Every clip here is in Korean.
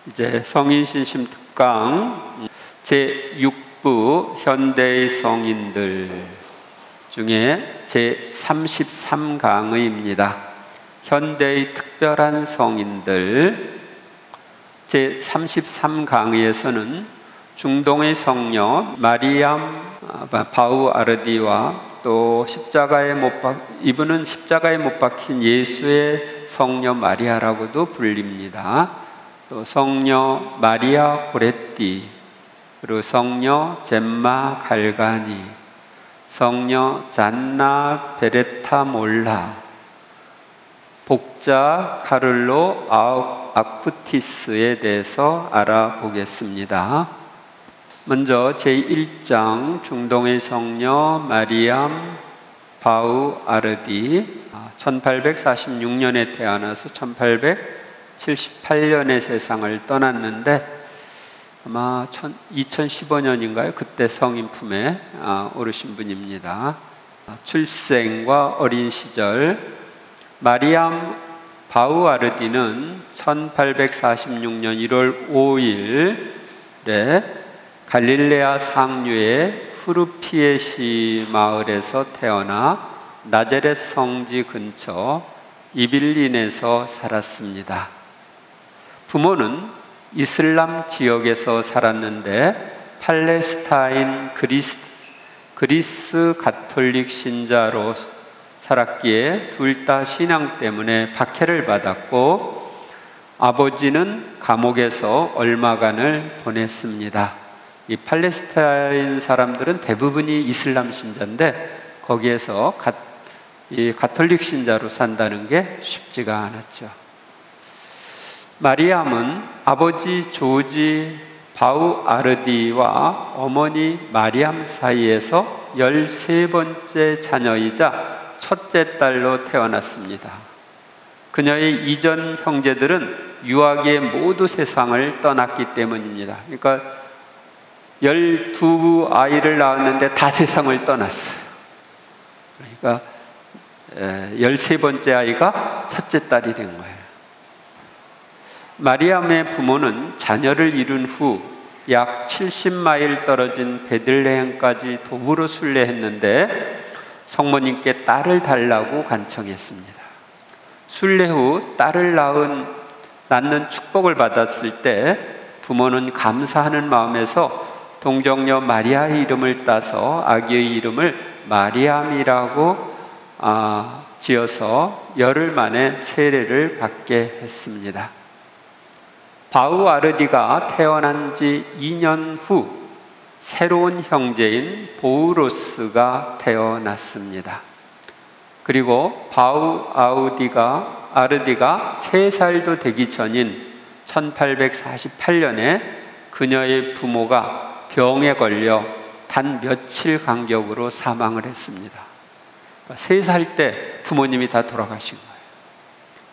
이제 성인신심 특강 제6부 현대의 성인들 중에 제33강의입니다. 현대의 특별한 성인들. 제33강의에서는 중동의 성녀 마리암 바우아르디와 또 이분은 십자가에 못 박힌 예수의 성녀 마리아라고도 불립니다. 또 성녀 마리아 고레띠, 그리고 성녀 젬마 갈가니, 성녀 잔나 베레타 몰라, 복자 카를로 아쿠티스에 대해서 알아보겠습니다. 먼저 제1장 중동의 성녀 마리암 바우아르디, 1846년에 태어나서 1878년에 세상을 떠났는데 아마 2015년인가요? 그때 성인 품에 오르신 분입니다. 출생과 어린 시절. 마리암 바우아르디는 1846년 1월 5일에 갈릴레아 상류의 후르피에시 마을에서 태어나 나자렛 성지 근처 이빌린에서 살았습니다. 부모는 이슬람 지역에서 살았는데 팔레스타인 그리스 가톨릭 신자로 살았기에 둘 다 신앙 때문에 박해를 받았고, 아버지는 감옥에서 얼마간을 보냈습니다. 이 팔레스타인 사람들은 대부분이 이슬람 신자인데 거기에서 이 가톨릭 신자로 산다는 게 쉽지가 않았죠. 마리암은 아버지 조지 바우아르디와 어머니 마리암 사이에서 13번째 자녀이자 첫째 딸로 태어났습니다. 그녀의 이전 형제들은 유아기에 모두 세상을 떠났기 때문입니다. 그러니까 12아이를 낳았는데 다 세상을 떠났어요. 그러니까 13번째 아이가 첫째 딸이 된 거예요. 마리암의 부모는 자녀를 이룬 후 약 70마일 떨어진 베들레헴까지 도보로 순례했는데 성모님께 딸을 달라고 간청했습니다. 순례 후 딸을 낳는 축복을 받았을 때 부모는 감사하는 마음에서 동정녀 마리아의 이름을 따서 아기의 이름을 마리암이라고 지어서 열흘 만에 세례를 받게 했습니다. 바우아르디가 태어난 지 2년 후 새로운 형제인 보우로스가 태어났습니다. 그리고 바우아르디가 3살도 되기 전인 1848년에 그녀의 부모가 병에 걸려 단 며칠 간격으로 사망을 했습니다. 그러니까 3살 때 부모님이 다 돌아가신 거예요.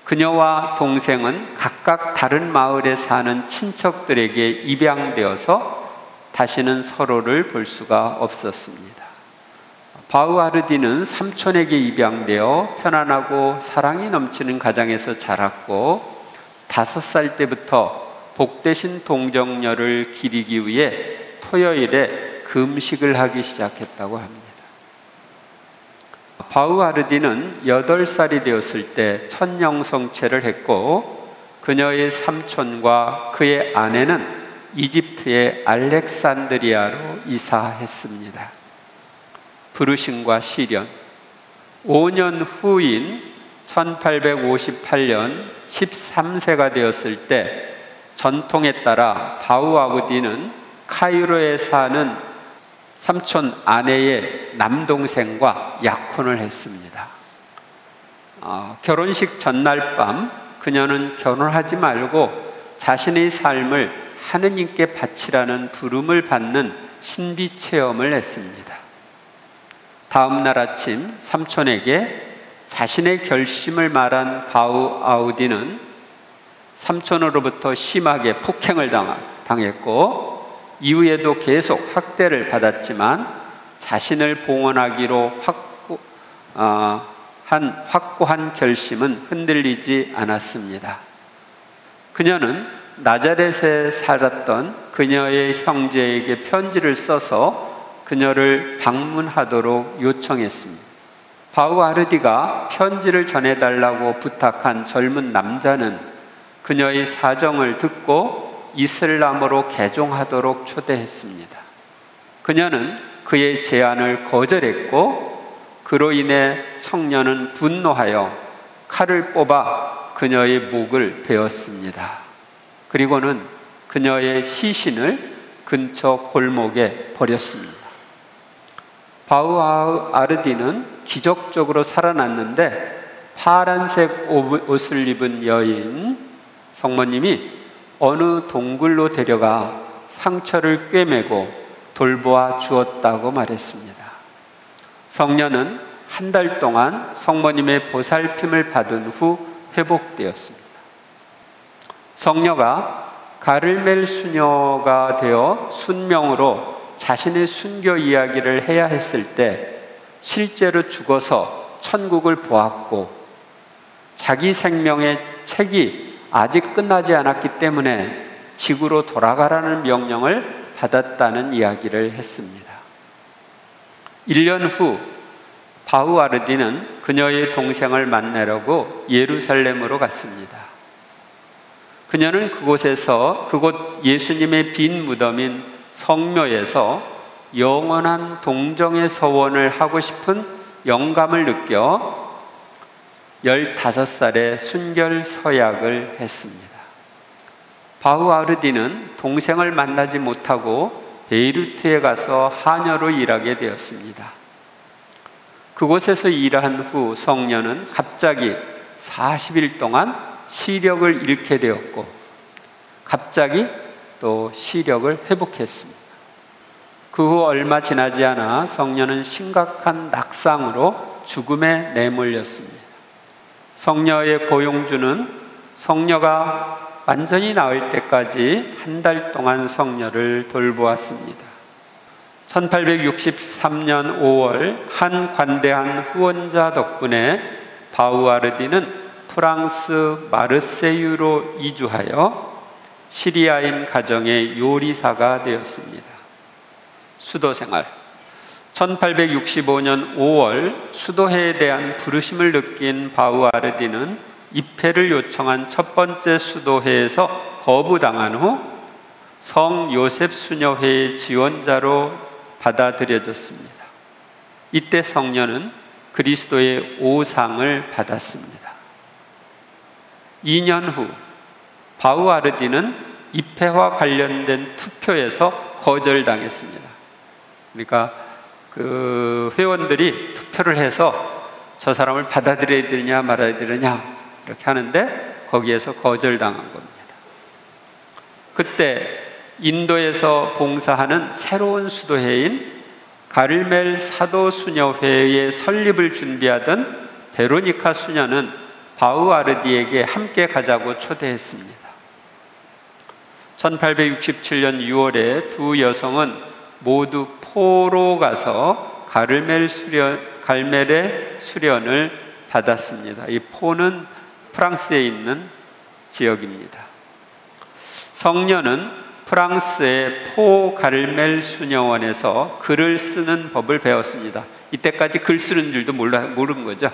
그녀와 동생은 각각 다른 마을에 사는 친척들에게 입양되어서 다시는 서로를 볼 수가 없었습니다. 바우아르디는 삼촌에게 입양되어 편안하고 사랑이 넘치는 가정에서 자랐고 5살 때부터 복되신 동정녀를 기리기 위해 토요일에 금식을 하기 시작했다고 합니다. 바우아르디는 8살이 되었을 때 천영성체를 했고 그녀의 삼촌과 그의 아내는 이집트의 알렉산드리아로 이사했습니다. 부르심과 시련. 5년 후인 1858년 13세가 되었을 때 전통에 따라 바우아르디는 카이로에 사는 삼촌 아내의 남동생과 약혼을 했습니다. 결혼식 전날 밤 그녀는 결혼하지 말고 자신의 삶을 하느님께 바치라는 부름을 받는 신비 체험을 했습니다. 다음 날 아침 삼촌에게 자신의 결심을 말한 바우아르디는 삼촌으로부터 심하게 폭행을 당했고 이후에도 계속 학대를 받았지만 자신을 봉헌하기로 확고한 결심은 흔들리지 않았습니다. 그녀는 나자렛에 살았던 그녀의 형제에게 편지를 써서 그녀를 방문하도록 요청했습니다. 바우아르디가 편지를 전해달라고 부탁한 젊은 남자는 그녀의 사정을 듣고 이슬람으로 개종하도록 초대했습니다. 그녀는 그의 제안을 거절했고, 그로 인해 청년은 분노하여 칼을 뽑아 그녀의 목을 베었습니다. 그리고는 그녀의 시신을 근처 골목에 버렸습니다. 바우아르디는 기적적으로 살아났는데, 파란색 옷을 입은 여인 성모님이 어느 동굴로 데려가 상처를 꿰매고 돌보아 주었다고 말했습니다. 성녀는 한 달 동안 성모님의 보살핌을 받은 후 회복되었습니다. 성녀가 가르멜 수녀가 되어 순명으로 자신의 순교 이야기를 해야 했을 때 실제로 죽어서 천국을 보았고, 자기 생명의 책이 아직 끝나지 않았기 때문에 지구로 돌아가라는 명령을 받았다는 이야기를 했습니다. 1년 후 바우아르디는 그녀의 동생을 만나려고 예루살렘으로 갔습니다. 그녀는 그곳 예수님의 빈 무덤인 성묘에서 영원한 동정의 서원을 하고 싶은 영감을 느껴 15살에 순결 서약을 했습니다. 바우아르디는 동생을 만나지 못하고 베이루트에 가서 하녀로 일하게 되었습니다. 그곳에서 일한 후 성녀는 갑자기 40일 동안 시력을 잃게 되었고, 갑자기 또 시력을 회복했습니다. 그 후 얼마 지나지 않아 성녀는 심각한 낙상으로 죽음에 내몰렸습니다. 성녀의 고용주는 성녀가 완전히 나을 때까지 한 달 동안 성녀를 돌보았습니다. 1863년 5월 한 관대한 후원자 덕분에 바우아르디는 프랑스 마르세유로 이주하여 시리아인 가정의 요리사가 되었습니다. 수도 생활. 1865년 5월 수도회에 대한 부르심을 느낀 바우아르디는 입회를 요청한 첫 번째 수도회에서 거부당한 후 성 요셉 수녀회의 지원자로 받아들여졌습니다. 이때 성녀는 그리스도의 오상을 받았습니다. 2년 후 바우아르디는 입회와 관련된 투표에서 거절당했습니다. 그러니까 그 회원들이 투표를 해서 저 사람을 받아들여야 되느냐 말아야 되느냐 이렇게 하는데 거기에서 거절당한 겁니다. 그때 인도에서 봉사하는 새로운 수도회인 가르멜 사도 수녀회의 설립을 준비하던 베로니카 수녀는 바우아르디에게 함께 가자고 초대했습니다. 1867년 6월에 두 여성은 모두 포로 가서 갈멜의 수련을 받았습니다. 이 포는 프랑스에 있는 지역입니다. 성녀는 프랑스의 포 가르멜 수녀원에서 글을 쓰는 법을 배웠습니다. 이때까지 글 쓰는 줄도 모르는 거죠.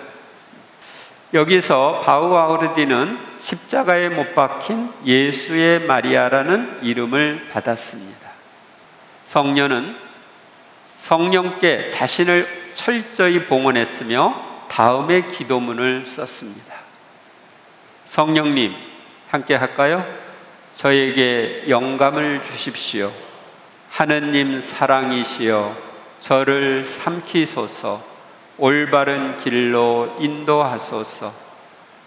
여기서 바우아르디는 십자가에 못 박힌 예수의 마리아라는 이름을 받았습니다. 성녀는 성령께 자신을 철저히 봉헌했으며 다음의 기도문을 썼습니다. 성령님, 함께 할까요? 저에게 영감을 주십시오. 하느님 사랑이시여 저를 삼키소서. 올바른 길로 인도하소서.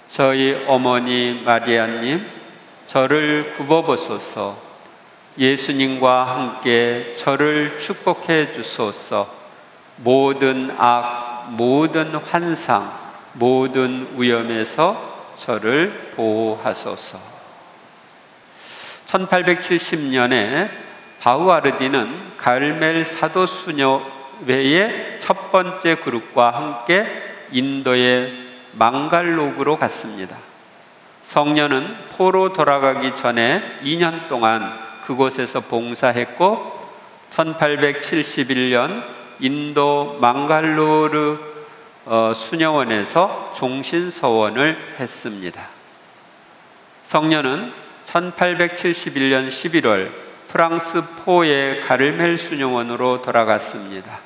저희 어머니 마리아님 저를 굽어보소서. 예수님과 함께 저를 축복해 주소서. 모든 악, 모든 환상, 모든 위험에서 저를 보호하소서. 1870년에 바우아르디는 가르멜 사도 수녀회의 첫 번째 그룹과 함께 인도의 망갈록으로 갔습니다. 성녀는 포로 돌아가기 전에 2년 동안 그곳에서 봉사했고 1871년 인도 망갈루르 수녀원에서 종신서원을 했습니다. 성녀는 1871년 11월 프랑스 포의 가르멜 수녀원으로 돌아갔습니다.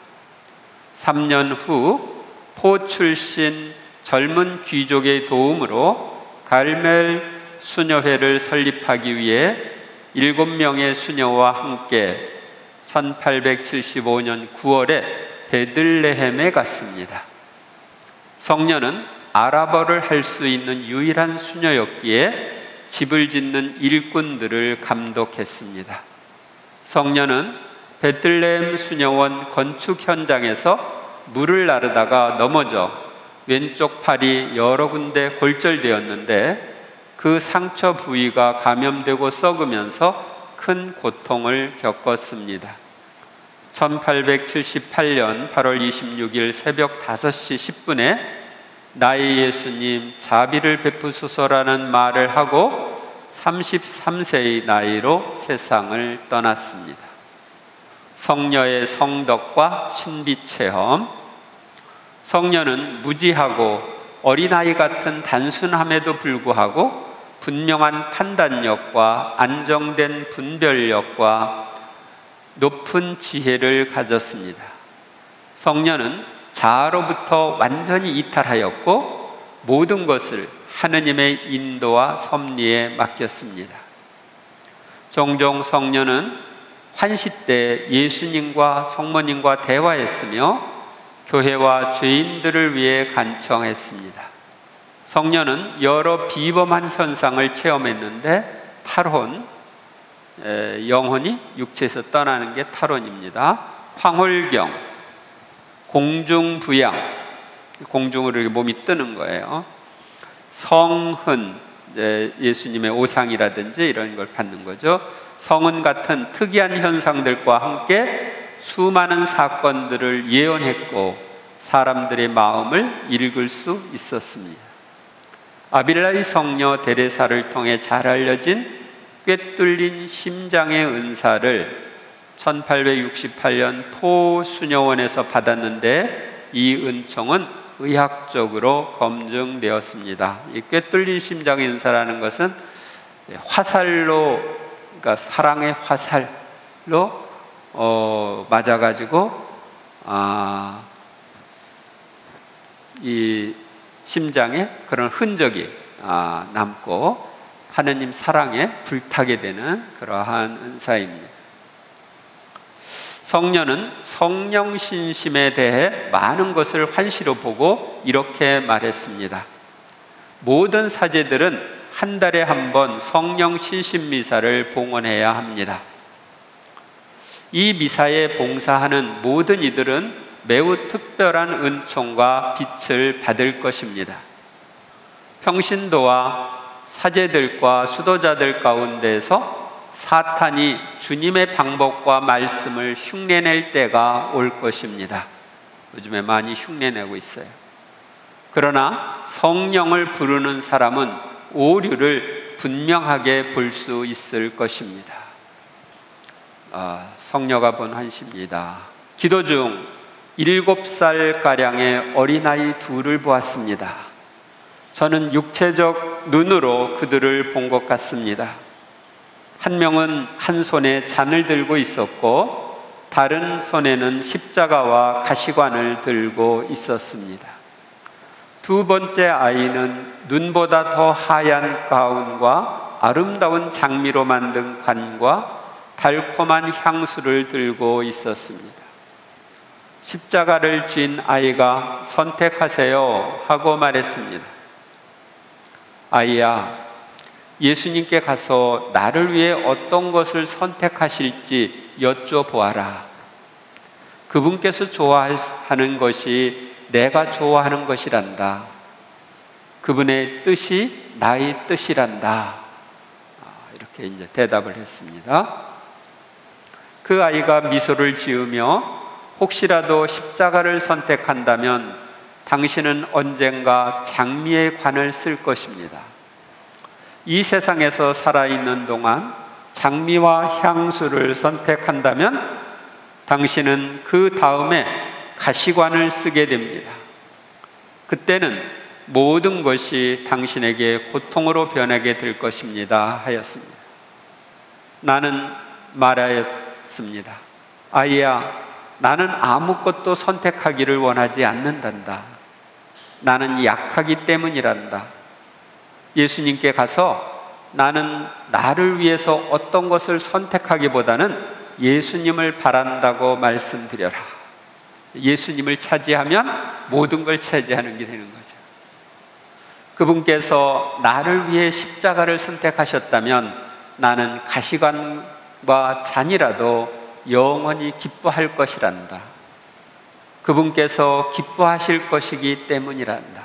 3년 후 포 출신 젊은 귀족의 도움으로 가르멜 수녀회를 설립하기 위해 7명의 수녀와 함께 1875년 9월에 베들레헴에 갔습니다. 성녀는 아랍어를 할 수 있는 유일한 수녀였기에 집을 짓는 일꾼들을 감독했습니다. 성녀는 베들레헴 수녀원 건축 현장에서 물을 나르다가 넘어져 왼쪽 팔이 여러 군데 골절되었는데 그 상처 부위가 감염되고 썩으면서 큰 고통을 겪었습니다. 1878년 8월 26일 새벽 5시 10분에 나의 예수님 자비를 베푸소서라는 말을 하고 33세의 나이로 세상을 떠났습니다. 성녀의 성덕과 신비 체험. 성녀는 무지하고 어린아이 같은 단순함에도 불구하고 분명한 판단력과 안정된 분별력과 높은 지혜를 가졌습니다. 성녀는 자아로부터 완전히 이탈하였고 모든 것을 하느님의 인도와 섭리에 맡겼습니다. 종종 성녀는 환시 때 예수님과 성모님과 대화했으며 교회와 죄인들을 위해 간청했습니다. 성녀는 여러 비범한 현상을 체험했는데 탈혼, 영혼이 육체에서 떠나는 게 탈혼입니다. 황홀경, 공중부양, 공중으로 이렇게 몸이 뜨는 거예요. 성흔, 예수님의 오상이라든지 이런 걸 받는 거죠. 성은 같은 특이한 현상들과 함께 수많은 사건들을 예언했고 사람들의 마음을 읽을 수 있었습니다. 아빌라의 성녀 데레사를 통해 잘 알려진 꿰뚫린 심장의 은사를 1868년 포 수녀원에서 받았는데 이 은총은 의학적으로 검증되었습니다. 이 꿰뚫린 심장의 은사라는 것은 화살로, 그러니까 사랑의 화살로 맞아가지고 이 심장에 그런 흔적이 남고 하느님 사랑에 불타게 되는 그러한 은사입니다. 성녀는 성령 신심에 대해 많은 것을 환시로 보고 이렇게 말했습니다. 모든 사제들은 한 달에 한 번 성령 신심 미사를 봉헌해야 합니다. 이 미사에 봉사하는 모든 이들은 매우 특별한 은총과 빛을 받을 것입니다. 평신도와 사제들과 수도자들 가운데서 사탄이 주님의 방법과 말씀을 흉내낼 때가 올 것입니다. 요즘에 많이 흉내내고 있어요. 그러나 성령을 부르는 사람은 오류를 분명하게 볼 수 있을 것입니다. 성녀가 본 환시입니다. 기도 중 7살가량의 어린아이 둘을 보았습니다. 저는 육체적 눈으로 그들을 본 것 같습니다. 한 명은 한 손에 잔을 들고 있었고 다른 손에는 십자가와 가시관을 들고 있었습니다. 두 번째 아이는 눈보다 더 하얀 가운과 아름다운 장미로 만든 관과 달콤한 향수를 들고 있었습니다. 십자가를 쥔 아이가 선택하세요 하고 말했습니다. 아이야, 예수님께 가서 나를 위해 어떤 것을 선택하실지 여쭤보아라. 그분께서 좋아하는 것이 내가 좋아하는 것이란다. 그분의 뜻이 나의 뜻이란다. 이렇게 이제 대답을 했습니다. 그 아이가 미소를 지으며 혹시라도 십자가를 선택한다면 당신은 언젠가 장미의 관을 쓸 것입니다. 이 세상에서 살아있는 동안 장미와 향수를 선택한다면 당신은 그 다음에 가시관을 쓰게 됩니다. 그때는 모든 것이 당신에게 고통으로 변하게 될 것입니다 하였습니다. 나는 말하였습니다. 아이야, 나는 아무것도 선택하기를 원하지 않는단다. 나는 약하기 때문이란다. 예수님께 가서 나는 나를 위해서 어떤 것을 선택하기보다는 예수님을 바란다고 말씀드려라. 예수님을 차지하면 모든 걸 차지하는 게 되는 거죠. 그분께서 나를 위해 십자가를 선택하셨다면 나는 가시관과 잔이라도 영원히 기뻐할 것이란다. 그분께서 기뻐하실 것이기 때문이란다.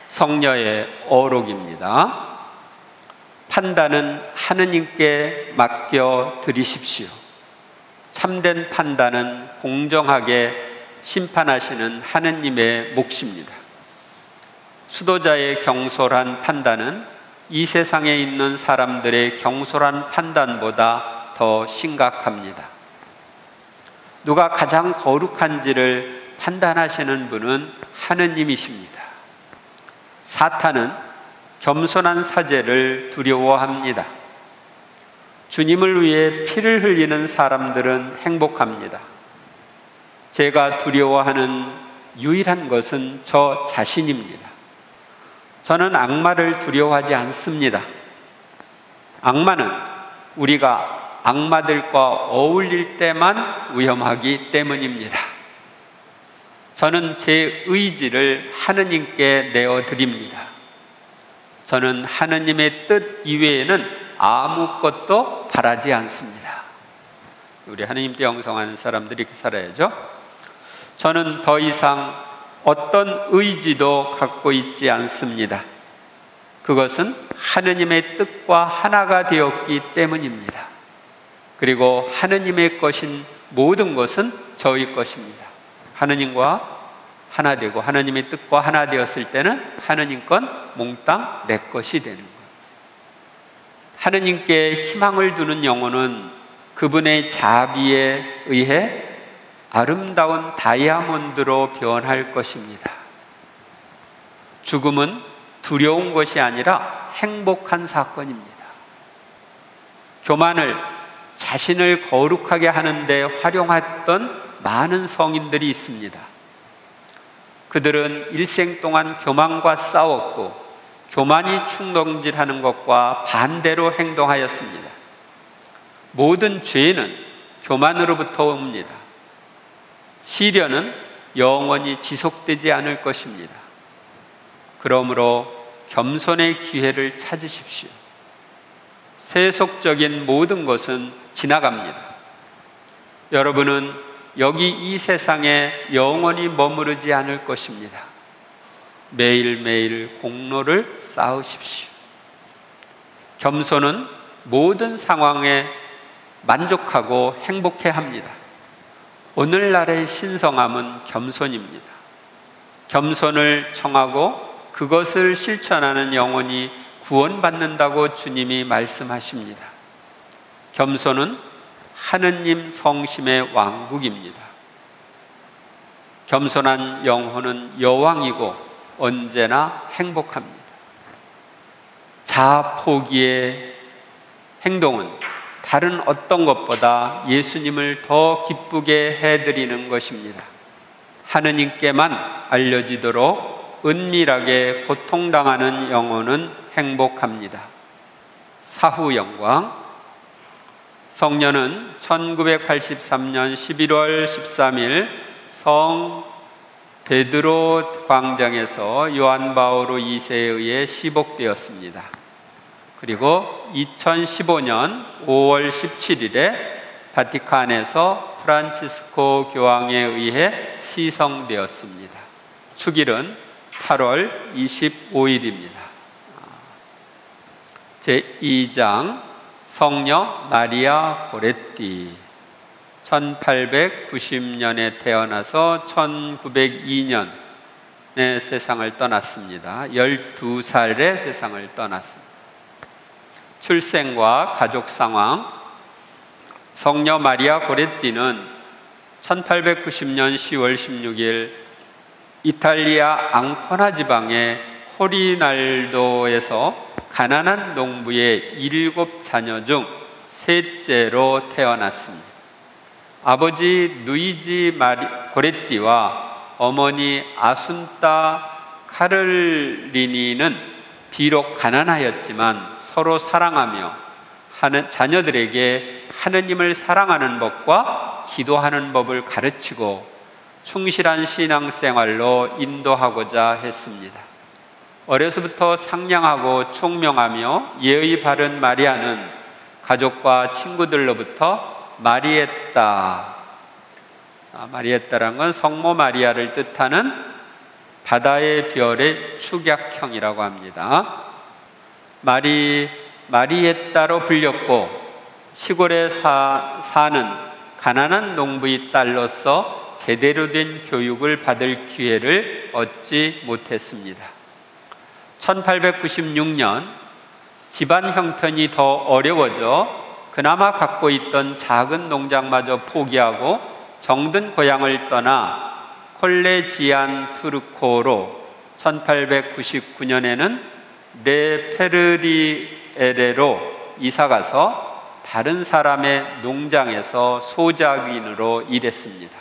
성녀의 어록입니다. 판단은 하느님께 맡겨 드리십시오. 참된 판단은 공정하게 심판하시는 하느님의 몫입니다. 수도자의 경솔한 판단은 이 세상에 있는 사람들의 경솔한 판단보다 더 심각합니다. 누가 가장 거룩한지를 판단하시는 분은 하느님이십니다. 사탄은 겸손한 사제를 두려워합니다. 주님을 위해 피를 흘리는 사람들은 행복합니다. 제가 두려워하는 유일한 것은 저 자신입니다. 저는 악마를 두려워하지 않습니다. 악마는 우리가 악마들과 어울릴 때만 위험하기 때문입니다. 저는 제 의지를 하느님께 내어드립니다. 저는 하느님의 뜻 이외에는 아무것도 바라지 않습니다. 우리 하느님께 영성하는 사람들이 이렇게 살아야죠. 저는 더 이상 어떤 의지도 갖고 있지 않습니다. 그것은 하느님의 뜻과 하나가 되었기 때문입니다. 그리고 하느님의 것인 모든 것은 저희 것입니다. 하느님과 하나 되고 하느님의 뜻과 하나 되었을 때는 하느님 건 몽땅 내 것이 되는 거예요. 하느님께 희망을 두는 영혼은 그분의 자비에 의해 아름다운 다이아몬드로 변할 것입니다. 죽음은 두려운 것이 아니라 행복한 사건입니다. 교만을 자신을 거룩하게 하는 데 활용했던 많은 성인들이 있습니다. 그들은 일생 동안 교만과 싸웠고 교만이 충동질하는 것과 반대로 행동하였습니다. 모든 죄는 교만으로부터 옵니다. 시련은 영원히 지속되지 않을 것입니다. 그러므로 겸손의 기회를 찾으십시오. 세속적인 모든 것은 지나갑니다. 여러분은 여기 이 세상에 영원히 머무르지 않을 것입니다. 매일매일 공로를 쌓으십시오. 겸손은 모든 상황에 만족하고 행복해 합니다. 오늘날의 신성함은 겸손입니다. 겸손을 청하고 그것을 실천하는 영혼이 구원받는다고 주님이 말씀하십니다. 겸손은 하느님 성심의 왕국입니다. 겸손한 영혼은 여왕이고 언제나 행복합니다. 자포기의 행동은 다른 어떤 것보다 예수님을 더 기쁘게 해드리는 것입니다. 하느님께만 알려지도록 은밀하게 고통당하는 영혼은 행복합니다. 사후 영광. 성녀는 1983년 11월 13일 성 베드로 광장에서 요한 바오로 2세에 의해 시복되었습니다. 그리고 2015년 5월 17일에 바티칸에서 프란치스코 교황에 의해 시성되었습니다. 축일은 8월 25일입니다. 제2장 성녀 마리아 고레띠. 1890년에 태어나서 1902년 세상을 떠났습니다. 12살에 세상을 떠났습니다. 출생과 가족 상황. 성녀 마리아 고레띠는 1890년 10월 16일 이탈리아 앙코나 지방의 코리날도에서 가난한 농부의 7자녀 중 셋째로 태어났습니다. 아버지 루이지 고레띠와 어머니 아순타 카를리니는 비록 가난하였지만 서로 사랑하며 자녀들에게 하느님을 사랑하는 법과 기도하는 법을 가르치고 충실한 신앙생활로 인도하고자 했습니다. 어려서부터 상냥하고 총명하며 예의 바른 마리아는 가족과 친구들로부터 마리에따라는 건 성모 마리아를 뜻하는 바다의 별의 축약형이라고 합니다. 마리에따로 불렸고 시골에 사는 가난한 농부의 딸로서 제대로 된 교육을 받을 기회를 얻지 못했습니다. 1896년 집안 형편이 더 어려워져 그나마 갖고 있던 작은 농장마저 포기하고 정든 고향을 떠나 콜레지안 투르코로 1899년에는 레페르리에레로 이사가서 다른 사람의 농장에서 소작인으로 일했습니다.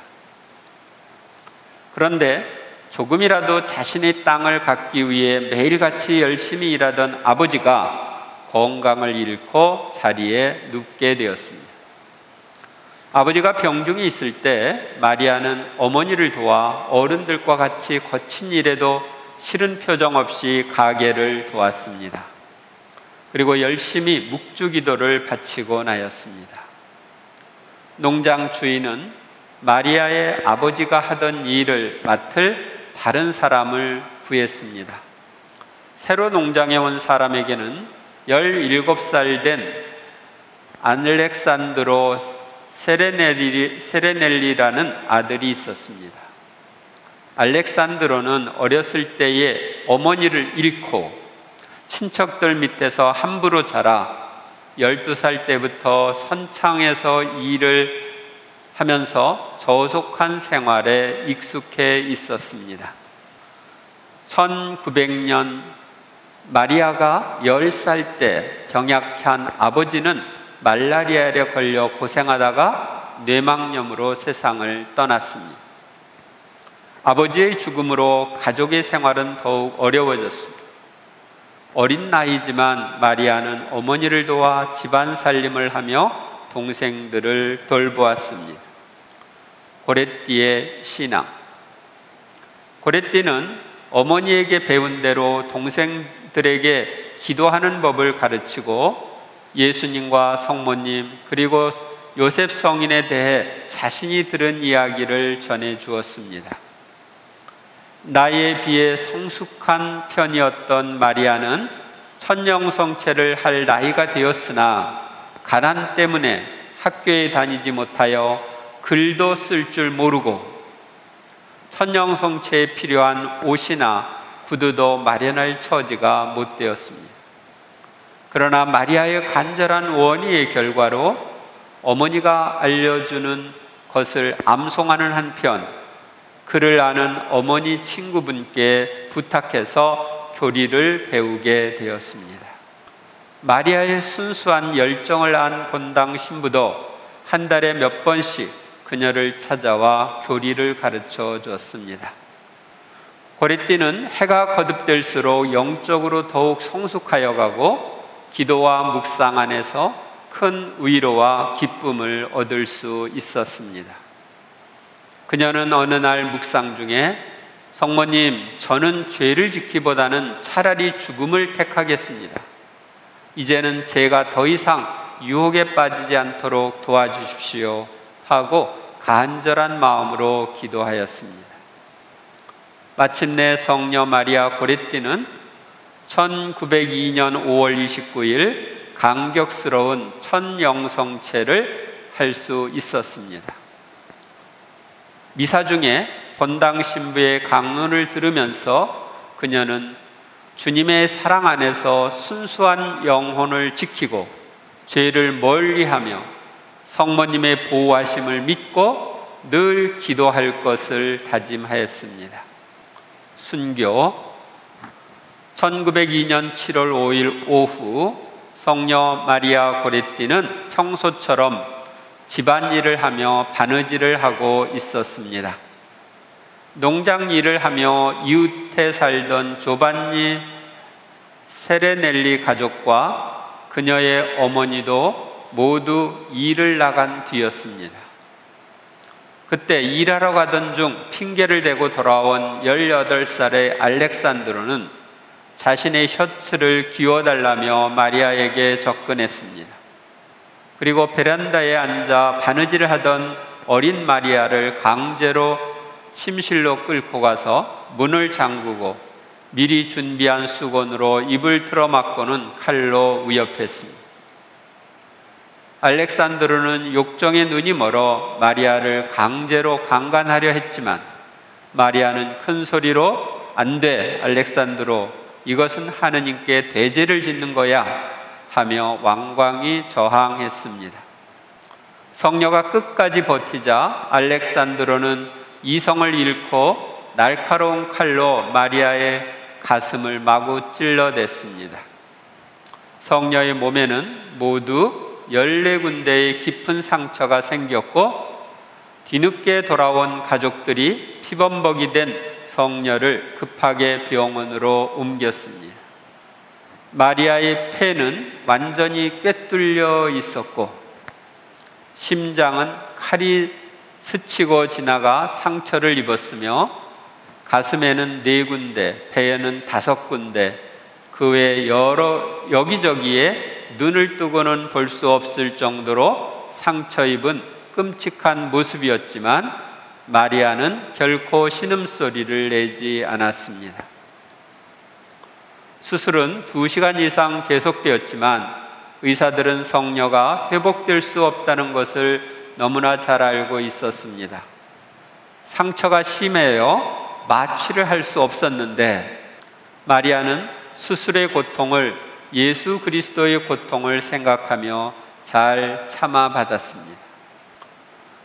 그런데 조금이라도 자신의 땅을 갖기 위해 매일같이 열심히 일하던 아버지가 건강을 잃고 자리에 눕게 되었습니다. 아버지가 병중에 있을 때 마리아는 어머니를 도와 어른들과 같이 거친 일에도 싫은 표정 없이 가게를 도왔습니다. 그리고 열심히 묵주기도를 바치고 나였습니다. 농장 주인은 마리아의 아버지가 하던 일을 맡을 다른 사람을 구했습니다. 새로 농장에 온 사람에게는 17살 된 알렉산드로 세레넬리라는 아들이 있었습니다. 알렉산드로는 어렸을 때에 어머니를 잃고 친척들 밑에서 함부로 자라 12살 때부터 선창에서 일을 하면서 저속한 생활에 익숙해 있었습니다. 1900년 마리아가 10살 때 병약한 아버지는 말라리아에 걸려 고생하다가 뇌망염으로 세상을 떠났습니다. 아버지의 죽음으로 가족의 생활은 더욱 어려워졌습니다. 어린 나이지만 마리아는 어머니를 도와 집안 살림을 하며 동생들을 돌보았습니다. 고레띠의 신앙. 고레띠는 어머니에게 배운 대로 동생들에게 기도하는 법을 가르치고 예수님과 성모님 그리고 요셉 성인에 대해 자신이 들은 이야기를 전해 주었습니다. 나이에 비해 성숙한 편이었던 마리아는 천년성체를 할 나이가 되었으나 가난 때문에 학교에 다니지 못하여 글도 쓸 줄 모르고 천년성체에 필요한 옷이나 구두도 마련할 처지가 못 되었습니다. 그러나 마리아의 간절한 원의의 결과로 어머니가 알려주는 것을 암송하는 한편 그를 아는 어머니 친구분께 부탁해서 교리를 배우게 되었습니다. 마리아의 순수한 열정을 안 본당 신부도 한 달에 몇 번씩 그녀를 찾아와 교리를 가르쳐 주었습니다. 고레띠는 해가 거듭될수록 영적으로 더욱 성숙하여 가고 기도와 묵상 안에서 큰 위로와 기쁨을 얻을 수 있었습니다. 그녀는 어느 날 묵상 중에 성모님, 저는 죄를 짓기보다는 차라리 죽음을 택하겠습니다. 이제는 제가 더 이상 유혹에 빠지지 않도록 도와주십시오 하고 간절한 마음으로 기도하였습니다. 마침내 성녀 마리아 고레띠는 1902년 5월 29일 감격스러운 천영성체를 할 수 있었습니다. 미사 중에 본당 신부의 강론을 들으면서 그녀는 주님의 사랑 안에서 순수한 영혼을 지키고 죄를 멀리하며 성모님의 보호하심을 믿고 늘 기도할 것을 다짐하였습니다. 순교. 1902년 7월 5일 오후 성녀 마리아 고레띠는 평소처럼 집안일을 하며 바느질을 하고 있었습니다. 농장 일을 하며 이웃에 살던 조반니 세레넬리 가족과 그녀의 어머니도 모두 일을 나간 뒤였습니다. 그때 일하러 가던 중 핑계를 대고 돌아온 18살의 알렉산드로는 자신의 셔츠를 기워달라며 마리아에게 접근했습니다. 그리고 베란다에 앉아 바느질을 하던 어린 마리아를 강제로 침실로 끌고 가서 문을 잠그고 미리 준비한 수건으로 입을 틀어막고는 칼로 위협했습니다. 알렉산드로는 욕정에 눈이 멀어 마리아를 강제로 강간하려 했지만 마리아는 큰 소리로 "안 돼, 알렉산드로. 이것은 하느님께 대죄를 짓는 거야." 하며 완강히 저항했습니다. 성녀가 끝까지 버티자 알렉산드로는 이성을 잃고 날카로운 칼로 마리아의 가슴을 마구 찔러댔습니다. 성녀의 몸에는 모두 14군데의 깊은 상처가 생겼고 뒤늦게 돌아온 가족들이 피범벅이 된 성녀를 급하게 병원으로 옮겼습니다. 마리아의 폐는 완전히 꿰뚫려 있었고 심장은 칼이 스치고 지나가 상처를 입었으며 가슴에는 4군데, 배에는 5군데, 그 외 여기저기에 눈을 뜨고는 볼 수 없을 정도로 상처 입은 끔찍한 모습이었지만 마리아는 결코 신음소리를 내지 않았습니다. 수술은 2시간 이상 계속되었지만 의사들은 성녀가 회복될 수 없다는 것을 너무나 잘 알고 있었습니다. 상처가 심해요. 마취를 할 수 없었는데 마리아는 수술의 고통을 예수 그리스도의 고통을 생각하며 잘 참아받았습니다.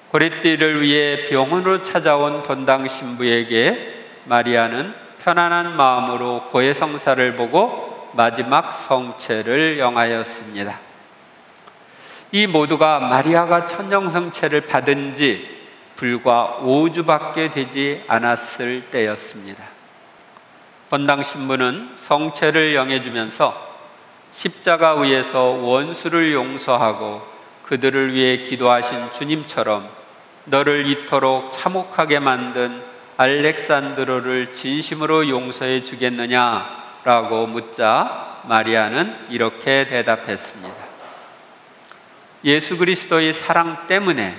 고레띠를 위해 병원으로 찾아온 본당 신부에게 마리아는 편안한 마음으로 고해성사를 보고 마지막 성체를 영하였습니다. 이 모두가 마리아가 천정성체를 받은 지 불과 5주밖에 되지 않았을 때였습니다. 본당 신부는 성체를 영해주면서 십자가 위에서 원수를 용서하고 그들을 위해 기도하신 주님처럼 너를 이토록 참혹하게 만든 알렉산드로를 진심으로 용서해 주겠느냐라고 묻자 마리아는 이렇게 대답했습니다. 예수 그리스도의 사랑 때문에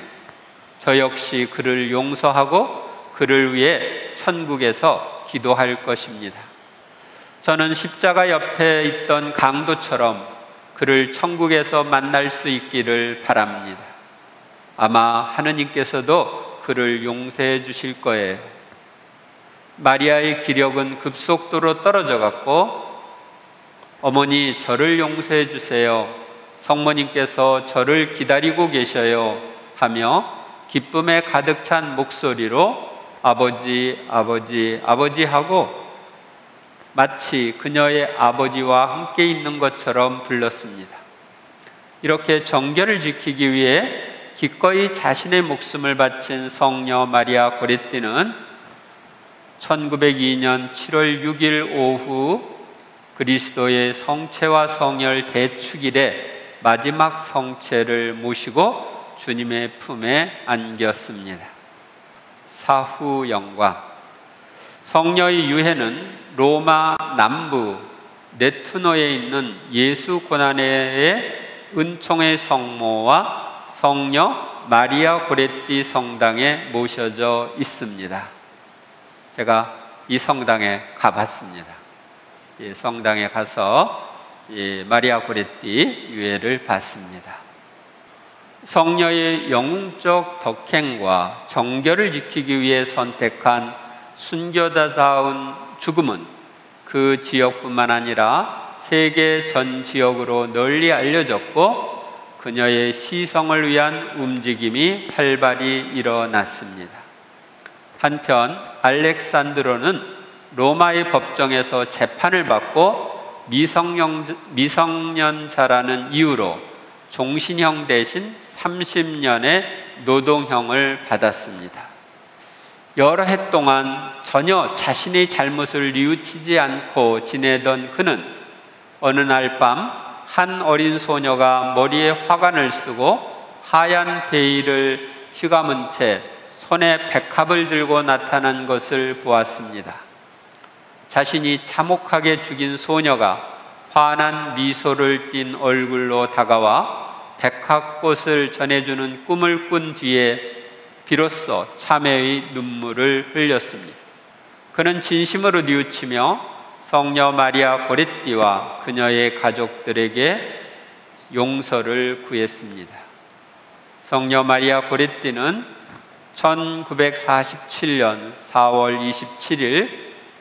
저 역시 그를 용서하고 그를 위해 천국에서 기도할 것입니다. 저는 십자가 옆에 있던 강도처럼 그를 천국에서 만날 수 있기를 바랍니다. 아마 하느님께서도 그를 용서해 주실 거예요. 마리아의 기력은 급속도로 떨어져 갔고 어머니 저를 용서해 주세요. 성모님께서 저를 기다리고 계셔요 하며 기쁨에 가득 찬 목소리로 아버지, 아버지, 아버지 하고 마치 그녀의 아버지와 함께 있는 것처럼 불렀습니다. 이렇게 정결을 지키기 위해 기꺼이 자신의 목숨을 바친 성녀 마리아 고레띠는 1902년 7월 6일 오후 그리스도의 성체와 성혈 대축일에 마지막 성체를 모시고 주님의 품에 안겼습니다. 사후 영광. 성녀의 유해는 로마 남부 네투노에 있는 예수 고난회의 은총의 성모와 성녀 마리아 고레띠 성당에 모셔져 있습니다. 제가 이 성당에 가봤습니다. 이 성당에 가서 이 마리아 고레띠 유해를 봤습니다. 성녀의 영웅적 덕행과 정결을 지키기 위해 선택한 순교자다운 죽음은 그 지역뿐만 아니라 세계 전 지역으로 널리 알려졌고 그녀의 시성을 위한 움직임이 활발히 일어났습니다. 한편 알렉산드로는 로마의 법정에서 재판을 받고 미성년자라는 이유로 종신형 대신 30년의 노동형을 받았습니다. 여러 해 동안 전혀 자신의 잘못을 뉘우치지 않고 지내던 그는 어느 날 밤 한 어린 소녀가 머리에 화관을 쓰고 하얀 베일을 휘감은 채 손에 백합을 들고 나타난 것을 보았습니다. 자신이 참혹하게 죽인 소녀가 환한 미소를 띤 얼굴로 다가와 백합꽃을 전해주는 꿈을 꾼 뒤에 비로소 참회의 눈물을 흘렸습니다. 그는 진심으로 뉘우치며 성녀 마리아 고레띠와 그녀의 가족들에게 용서를 구했습니다. 성녀 마리아 고레띠는 1947년 4월 27일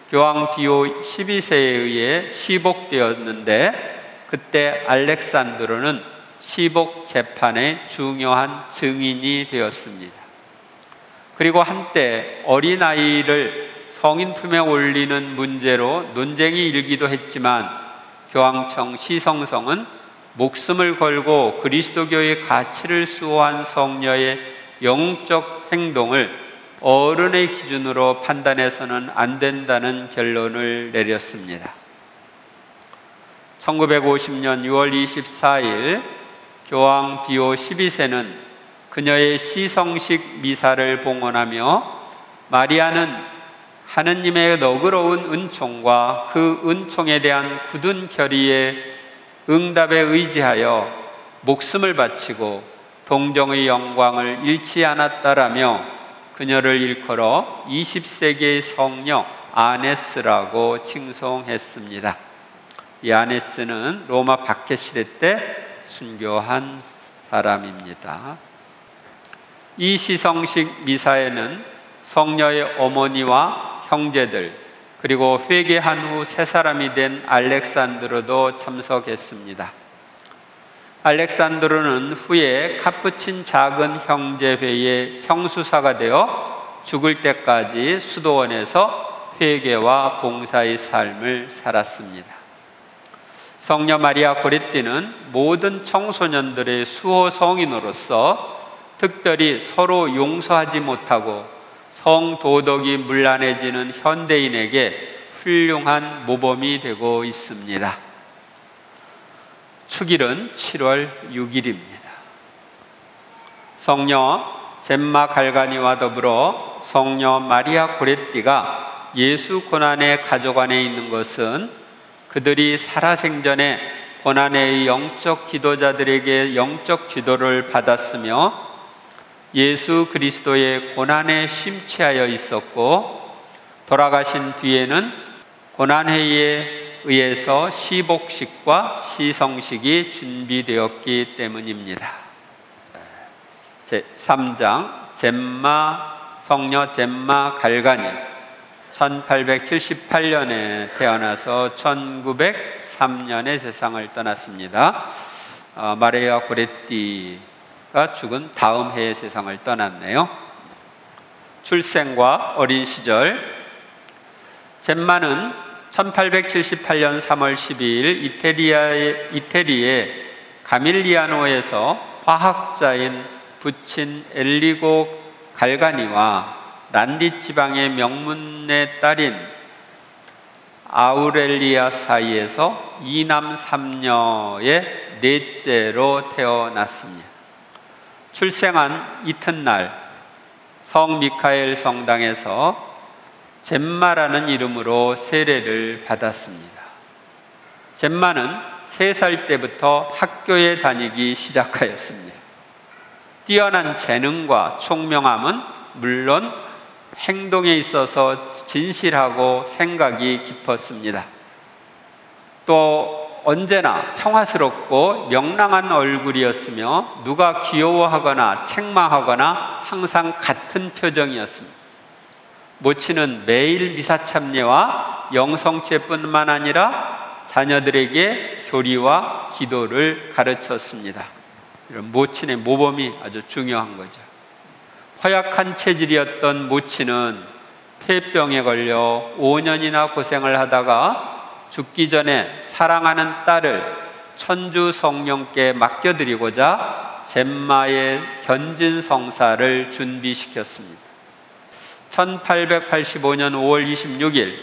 교황 비오 12세에 의해 시복되었는데 그때 알렉산드로는 시복 재판의 중요한 증인이 되었습니다. 그리고 한때 어린아이를 성인 품에 올리는 문제로 논쟁이 일기도 했지만 교황청 시성성은 목숨을 걸고 그리스도교의 가치를 수호한 성녀의 영웅적 행동을 어른의 기준으로 판단해서는 안 된다는 결론을 내렸습니다. 1950년 6월 24일 교황 비오 12세는 그녀의 시성식 미사를 봉헌하며 마리아는 하느님의 너그러운 은총과 그 은총에 대한 굳은 결의의 응답에 의지하여 목숨을 바치고 동정의 영광을 잃지 않았다라며 그녀를 일컬어 20세기의 성녀 아네스라고 칭송했습니다. 이 아네스는 로마 박해 시대 때 순교한 사람입니다. 이 시성식 미사에는 성녀의 어머니와 형제들 그리고 회개한 후 세 사람이 된 알렉산드로도 참석했습니다. 알렉산드로는 후에 카푸친 작은 형제회의 형수사가 되어 죽을 때까지 수도원에서 회개와 봉사의 삶을 살았습니다. 성녀 마리아 고레띠는 모든 청소년들의 수호 성인으로서 특별히 서로 용서하지 못하고 성도덕이 문란해지는 현대인에게 훌륭한 모범이 되고 있습니다. 축일은 7월 6일입니다. 성녀 젬마 갈가니와 더불어 성녀 마리아 고레띠가 예수 고난의 가족 안에 있는 것은 그들이 살아생전에 고난의 영적 지도자들에게 영적 지도를 받았으며 예수 그리스도의 고난에 심취하여 있었고 돌아가신 뒤에는 고난회의에 의해서 시복식과 시성식이 준비되었기 때문입니다. 제3장 성녀 젬마 갈가니 1878년에 태어나서 1903년에 세상을 떠났습니다. 마리아 고레띠가 죽은 다음 해에 세상을 떠났네요. 출생과 어린 시절 젬마는 1878년 3월 12일 이태리의 가밀리아노에서 화학자인 부친 엘리고 갈가니와 란디 지방의 명문의 딸인 아우렐리아 사이에서 2남 3녀의 넷째로 태어났습니다. 출생한 이튿날 성 미카엘 성당에서 젬마라는 이름으로 세례를 받았습니다. 젬마는 3살 때부터 학교에 다니기 시작하였습니다. 뛰어난 재능과 총명함은 물론 행동에 있어서 진실하고 생각이 깊었습니다. 또 언제나 평화스럽고 명랑한 얼굴이었으며 누가 귀여워하거나 책망하거나 항상 같은 표정이었습니다. 모친은 매일 미사참례와 영성체뿐만 아니라 자녀들에게 교리와 기도를 가르쳤습니다. 이런 모친의 모범이 아주 중요한 거죠. 허약한 체질이었던 모친은 폐병에 걸려 5년이나 고생을 하다가 죽기 전에 사랑하는 딸을 천주 성령께 맡겨드리고자 젬마의 견진성사를 준비시켰습니다. 1885년 5월 26일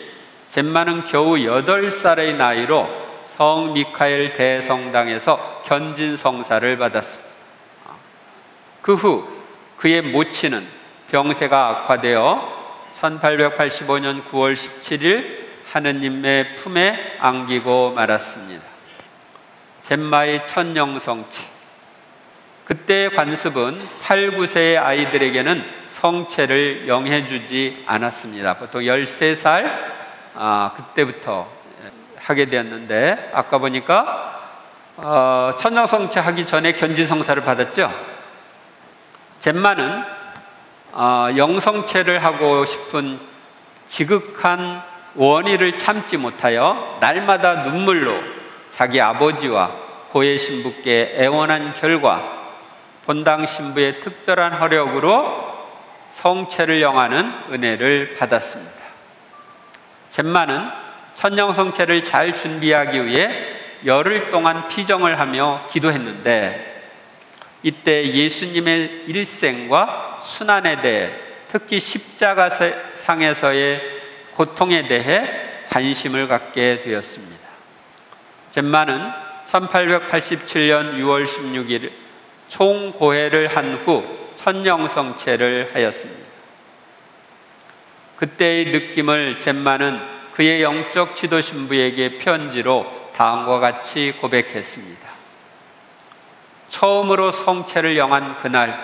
젬마는 겨우 8살의 나이로 성 미카엘 대성당에서 견진성사를 받았습니다. 그 후 그의 모친은 병세가 악화되어 1885년 9월 17일 하느님의 품에 안기고 말았습니다. 젬마의 첫 영성체. 그때의 관습은 8, 9세의 아이들에게는 성체를 영해주지 않았습니다. 보통 13살 그때부터 하게 되었는데, 아까 보니까 천영성체 하기 전에 견진성사를 받았죠. 젬마는 영성체를 하고 싶은 지극한 원의를 참지 못하여 날마다 눈물로 자기 아버지와 고해 신부께 애원한 결과 본당 신부의 특별한 허력으로 성체를 영하는 은혜를 받았습니다. 젬마는 천영성체를 잘 준비하기 위해 열흘 동안 피정을 하며 기도했는데, 이때 예수님의 일생과 순환에 대해, 특히 십자가상에서의 고통에 대해 관심을 갖게 되었습니다. 젬마는 1887년 6월 16일 총고해를 한 후 천영성체를 하였습니다. 그때의 느낌을 젬마는 그의 영적 지도 신부에게 편지로 다음과 같이 고백했습니다. 처음으로 성체를 영한 그날,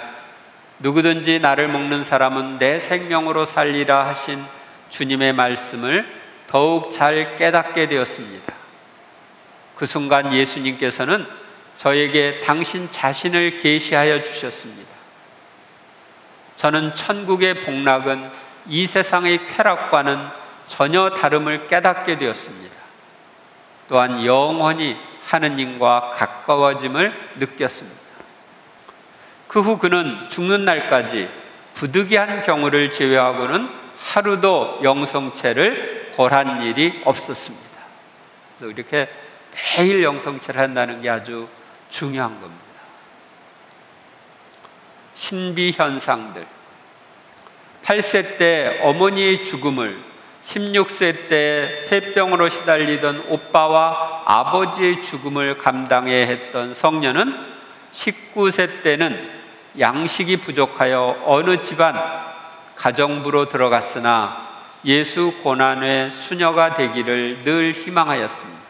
누구든지 나를 먹는 사람은 내 생명으로 살리라 하신 주님의 말씀을 더욱 잘 깨닫게 되었습니다. 그 순간 예수님께서는 저에게 당신 자신을 계시하여 주셨습니다. 저는 천국의 복락은 이 세상의 쾌락과는 전혀 다름을 깨닫게 되었습니다. 또한 영원히 하느님과 가까워짐을 느꼈습니다. 그 후 그는 죽는 날까지 부득이한 경우를 제외하고는 하루도 영성체를 골한 일이 없었습니다. 그래서 이렇게 매일 영성체를 한다는 게 아주 중요한 겁니다. 신비 현상들. 8세 때 어머니의 죽음을 16세 때 폐병으로 시달리던 오빠와 아버지의 죽음을 감당해야 했던 성녀는 19세 때는 양식이 부족하여 어느 집안 가정부로 들어갔으나 예수 고난의 수녀가 되기를 늘 희망하였습니다.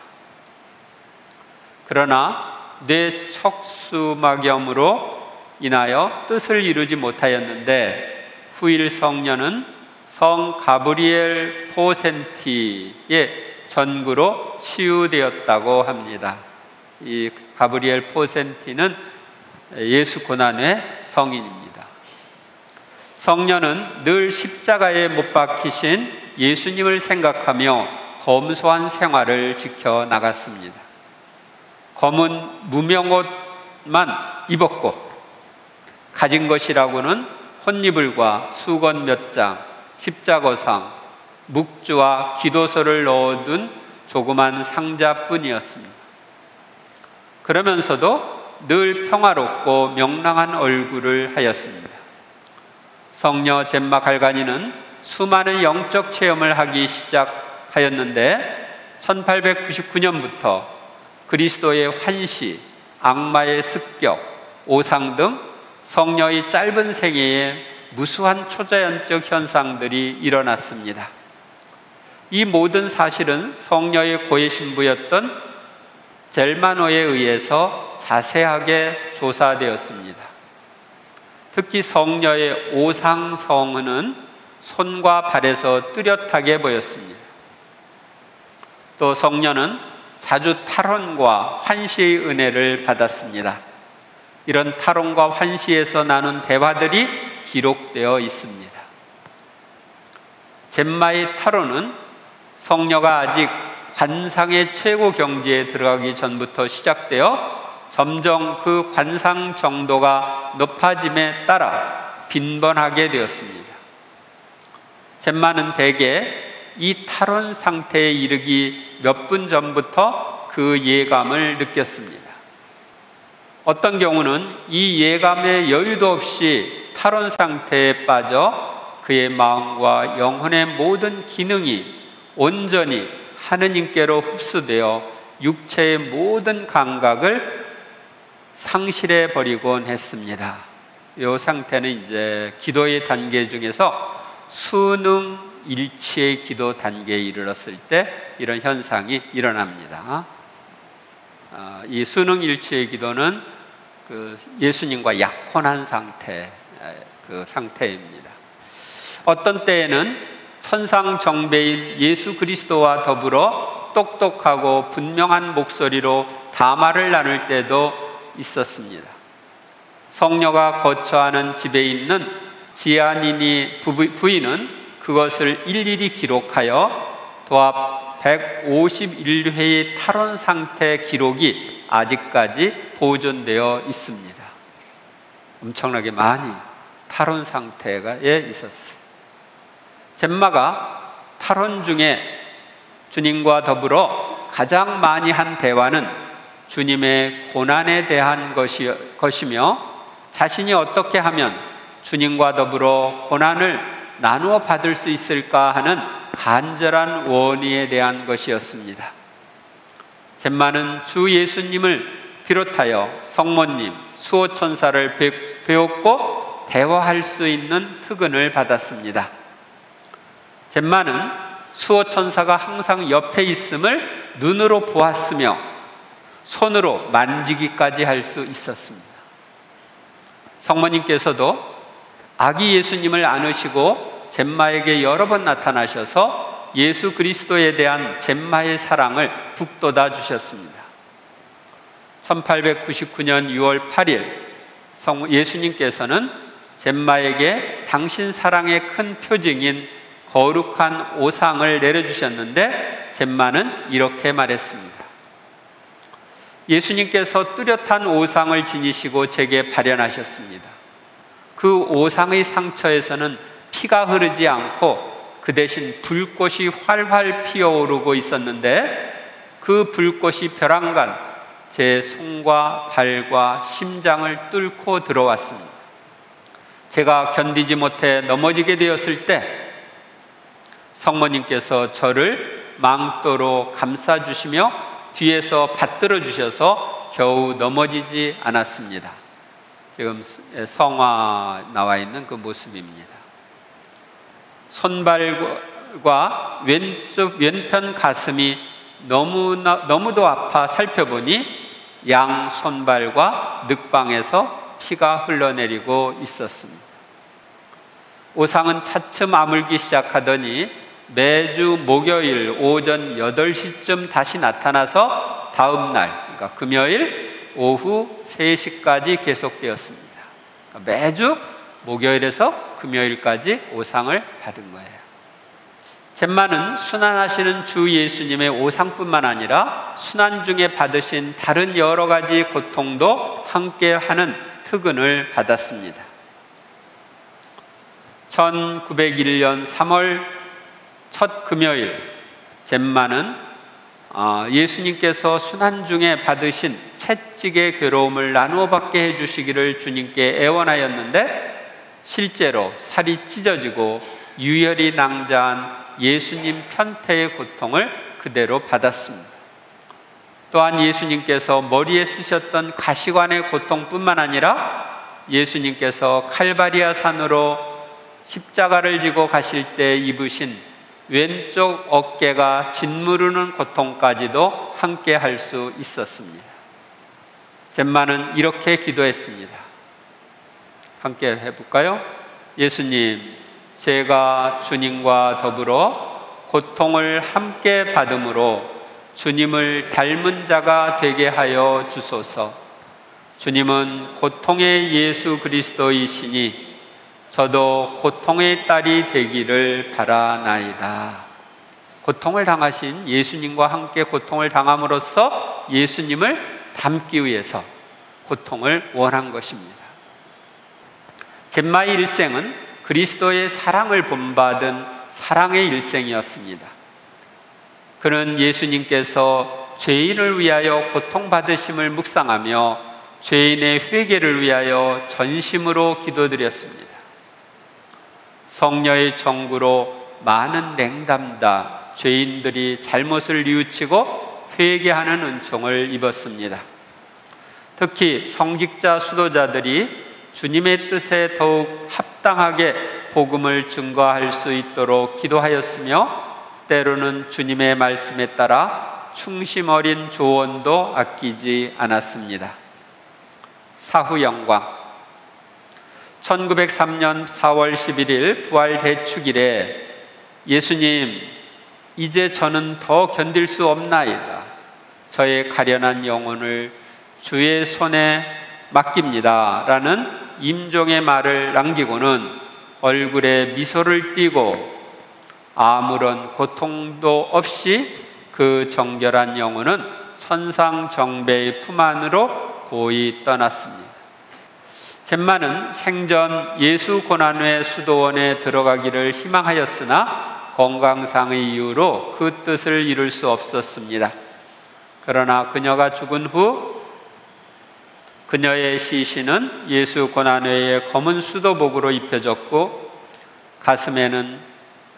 그러나 뇌 척수막염으로 인하여 뜻을 이루지 못하였는데, 후일 성녀는 성 가브리엘 포센티의 전구로 치유되었다고 합니다. 이 가브리엘 포센티는 예수 고난의 성인입니다. 성녀는 늘 십자가에 못 박히신 예수님을 생각하며 검소한 생활을 지켜나갔습니다. 검은 무명옷만 입었고, 가진 것이라고는 혼이불과 수건 몇 장, 십자거상, 묵주와 기도서를 넣어둔 조그만 상자뿐이었습니다. 그러면서도 늘 평화롭고 명랑한 얼굴을 하였습니다. 성녀 젬마 갈가니는 수많은 영적 체험을 하기 시작하였는데, 1899년부터 그리스도의 환시, 악마의 습격, 오상 등 성녀의 짧은 생애에 무수한 초자연적 현상들이 일어났습니다. 이 모든 사실은 성녀의 고해 신부였던 젤마노에 의해서 자세하게 조사되었습니다. 특히 성녀의 오상성은 손과 발에서 뚜렷하게 보였습니다. 또 성녀는 자주 탈원과 환시의 은혜를 받았습니다. 이런 탈원과 환시에서 나눈 대화들이 기록되어 있습니다. 젬마의 탈원은 성녀가 아직 관상의 최고 경지에 들어가기 전부터 시작되어 점점 그 관상 정도가 높아짐에 따라 빈번하게 되었습니다. 젬마는 대개 이 탈원 상태에 이르기 몇 분 전부터 그 예감을 느꼈습니다. 어떤 경우는 이 예감에 여유도 없이 탈원 상태에 빠져 그의 마음과 영혼의 모든 기능이 온전히 하느님께로 흡수되어 육체의 모든 감각을 상실해 버리곤 했습니다. 이 상태는 이제 기도의 단계 중에서 수능일치의 기도 단계에 이르렀을 때 이런 현상이 일어납니다. 이 수능일치의 기도는 그 예수님과 약혼한 상태, 그 상태입니다. 어떤 때에는 천상정배인 예수 그리스도와 더불어 똑똑하고 분명한 목소리로 담화를 나눌 때도 있었습니다. 성녀가 거처하는 집에 있는 지아니니 부인은 그것을 일일이 기록하여 도합 151회의 탈원 상태 기록이 아직까지 보존되어 있습니다. 엄청나게 많이 탈원 상태에 있었어요. 젬마가 탈원 중에 주님과 더불어 가장 많이 한 대화는 주님의 고난에 대한 것이며 자신이 어떻게 하면 주님과 더불어 고난을 나누어 받을 수 있을까 하는 간절한 원의에 대한 것이었습니다. 젬마는 주 예수님을 비롯하여 성모님, 수호천사를 배웠고 대화할 수 있는 특은을 받았습니다. 젬마는 수호천사가 항상 옆에 있음을 눈으로 보았으며 손으로 만지기까지 할 수 있었습니다. 성모님께서도 아기 예수님을 안으시고 젬마에게 여러 번 나타나셔서 예수 그리스도에 대한 젬마의 사랑을 북돋아 주셨습니다. 1899년 6월 8일 예수님께서는 젬마에게 당신 사랑의 큰 표징인 거룩한 오상을 내려주셨는데 젬마는 이렇게 말했습니다. 예수님께서 뚜렷한 오상을 지니시고 제게 발현하셨습니다. 그 오상의 상처에서는 피가 흐르지 않고 그 대신 불꽃이 활활 피어오르고 있었는데 그 불꽃이 벼랑간 제 손과 발과 심장을 뚫고 들어왔습니다. 제가 견디지 못해 넘어지게 되었을 때 성모님께서 저를 망토로 감싸주시며 뒤에서 받들어 주셔서 겨우 넘어지지 않았습니다. 지금 성화 나와 있는 그 모습입니다. 손발과 왼편 가슴이 너무도 아파 살펴보니 양 손발과 늑방에서 피가 흘러내리고 있었습니다. 오상은 차츰 아물기 시작하더니 매주 목요일 오전 8시쯤 다시 나타나서 다음 날, 그러니까 금요일 오후 3시까지 계속되었습니다. 그러니까 매주 목요일에서 금요일까지 오상을 받은 거예요. 젬마는 순환하시는 주 예수님의 오상뿐만 아니라 순환 중에 받으신 다른 여러 가지 고통도 함께하는 특은을 받았습니다. 1901년 3월 첫 금요일 젬마는 예수님께서 순환 중에 받으신 채찍의 괴로움을 나누어 받게 해주시기를 주님께 애원하였는데 실제로 살이 찢어지고 유혈이 낭자한 예수님 편태의 고통을 그대로 받았습니다. 또한 예수님께서 머리에 쓰셨던 가시관의 고통뿐만 아니라 예수님께서 칼바리아 산으로 십자가를 지고 가실 때 입으신 왼쪽 어깨가 짓무르는 고통까지도 함께 할 수 있었습니다. 젬마는 이렇게 기도했습니다. 함께 해볼까요? 예수님, 제가 주님과 더불어 고통을 함께 받음으로 주님을 닮은 자가 되게 하여 주소서. 주님은 고통의 예수 그리스도이시니 저도 고통의 딸이 되기를 바라나이다. 고통을 당하신 예수님과 함께 고통을 당함으로써 예수님을 닮기 위해서 고통을 원한 것입니다. 잼마의 일생은 그리스도의 사랑을 본받은 사랑의 일생이었습니다. 그는 예수님께서 죄인을 위하여 고통받으심을 묵상하며 죄인의 회개를 위하여 전심으로 기도드렸습니다. 성녀의 정구로 많은 냉담다 죄인들이 잘못을 뉘우치고 회개하는 은총을 입었습니다. 특히 성직자 수도자들이 주님의 뜻에 더욱 합당하게 복음을 증거할 수 있도록 기도하였으며 때로는 주님의 말씀에 따라 충심 어린 조언도 아끼지 않았습니다. 사후 영광. 1903년 4월 11일 부활 대축일에 예수님, 이제 저는 더 견딜 수 없나이다. 저의 가련한 영혼을 주의 손에 맡깁니다. 라는 임종의 말을 남기고는 얼굴에 미소를 띠고 아무런 고통도 없이 그 정결한 영혼은 천상정배의 품 안으로 고이 떠났습니다. 잼마는 생전 예수 고난회 수도원에 들어가기를 희망하였으나 건강상의 이유로 그 뜻을 이룰 수 없었습니다. 그러나 그녀가 죽은 후 그녀의 시신은 예수 고난회의 검은 수도복으로 입혀졌고 가슴에는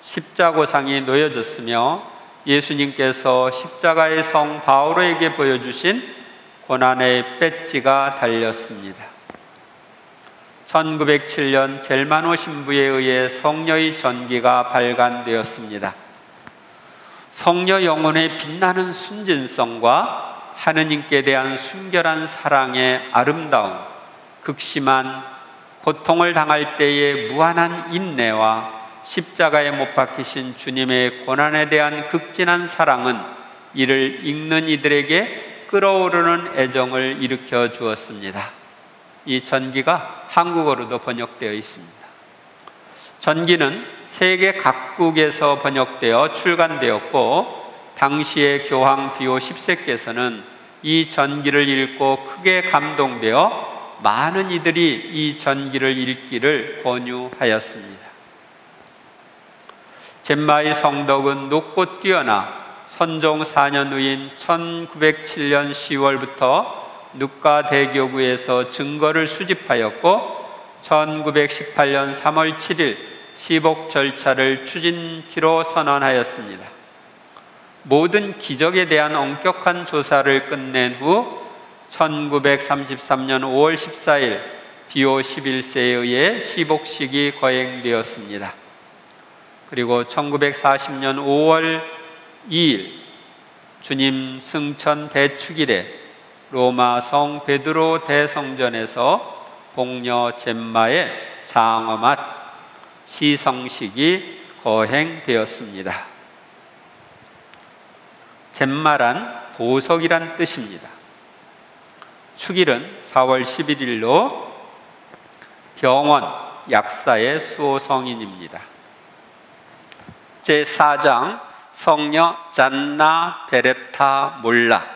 십자고상이 놓여졌으며 예수님께서 십자가의 성 바오로에게 보여주신 고난의 배지가 달렸습니다. 1907년 젤마노 신부에 의해 성녀의 전기가 발간되었습니다. 성녀 영혼의 빛나는 순진성과 하느님께 대한 순결한 사랑의 아름다움, 극심한 고통을 당할 때의 무한한 인내와 십자가에 못 박히신 주님의 고난에 대한 극진한 사랑은 이를 읽는 이들에게 끓어오르는 애정을 일으켜 주었습니다. 이 전기가 한국어로도 번역되어 있습니다. 전기는 세계 각국에서 번역되어 출간되었고 당시의 교황 비오 10세께서는 이 전기를 읽고 크게 감동되어 많은 이들이 이 전기를 읽기를 권유하였습니다. 잼마의 성덕은 높고 뛰어나 선종 4년 후인 1907년 10월부터 누가 대교구에서 증거를 수집하였고 1918년 3월 7일 시복 절차를 추진키로 선언하였습니다. 모든 기적에 대한 엄격한 조사를 끝낸 후 1933년 5월 14일 비오 11세에 의해 시복식이 거행되었습니다. 그리고 1940년 5월 2일 주님 승천 대축일에 로마 성 베드로 대성전에서 복녀 잼마의 장엄한 시성식이 거행되었습니다. 잼마란 보석이란 뜻입니다. 축일은 4월 11일로 병원 약사의 수호성인입니다. 제4장 성녀 잔나 베레타 몰라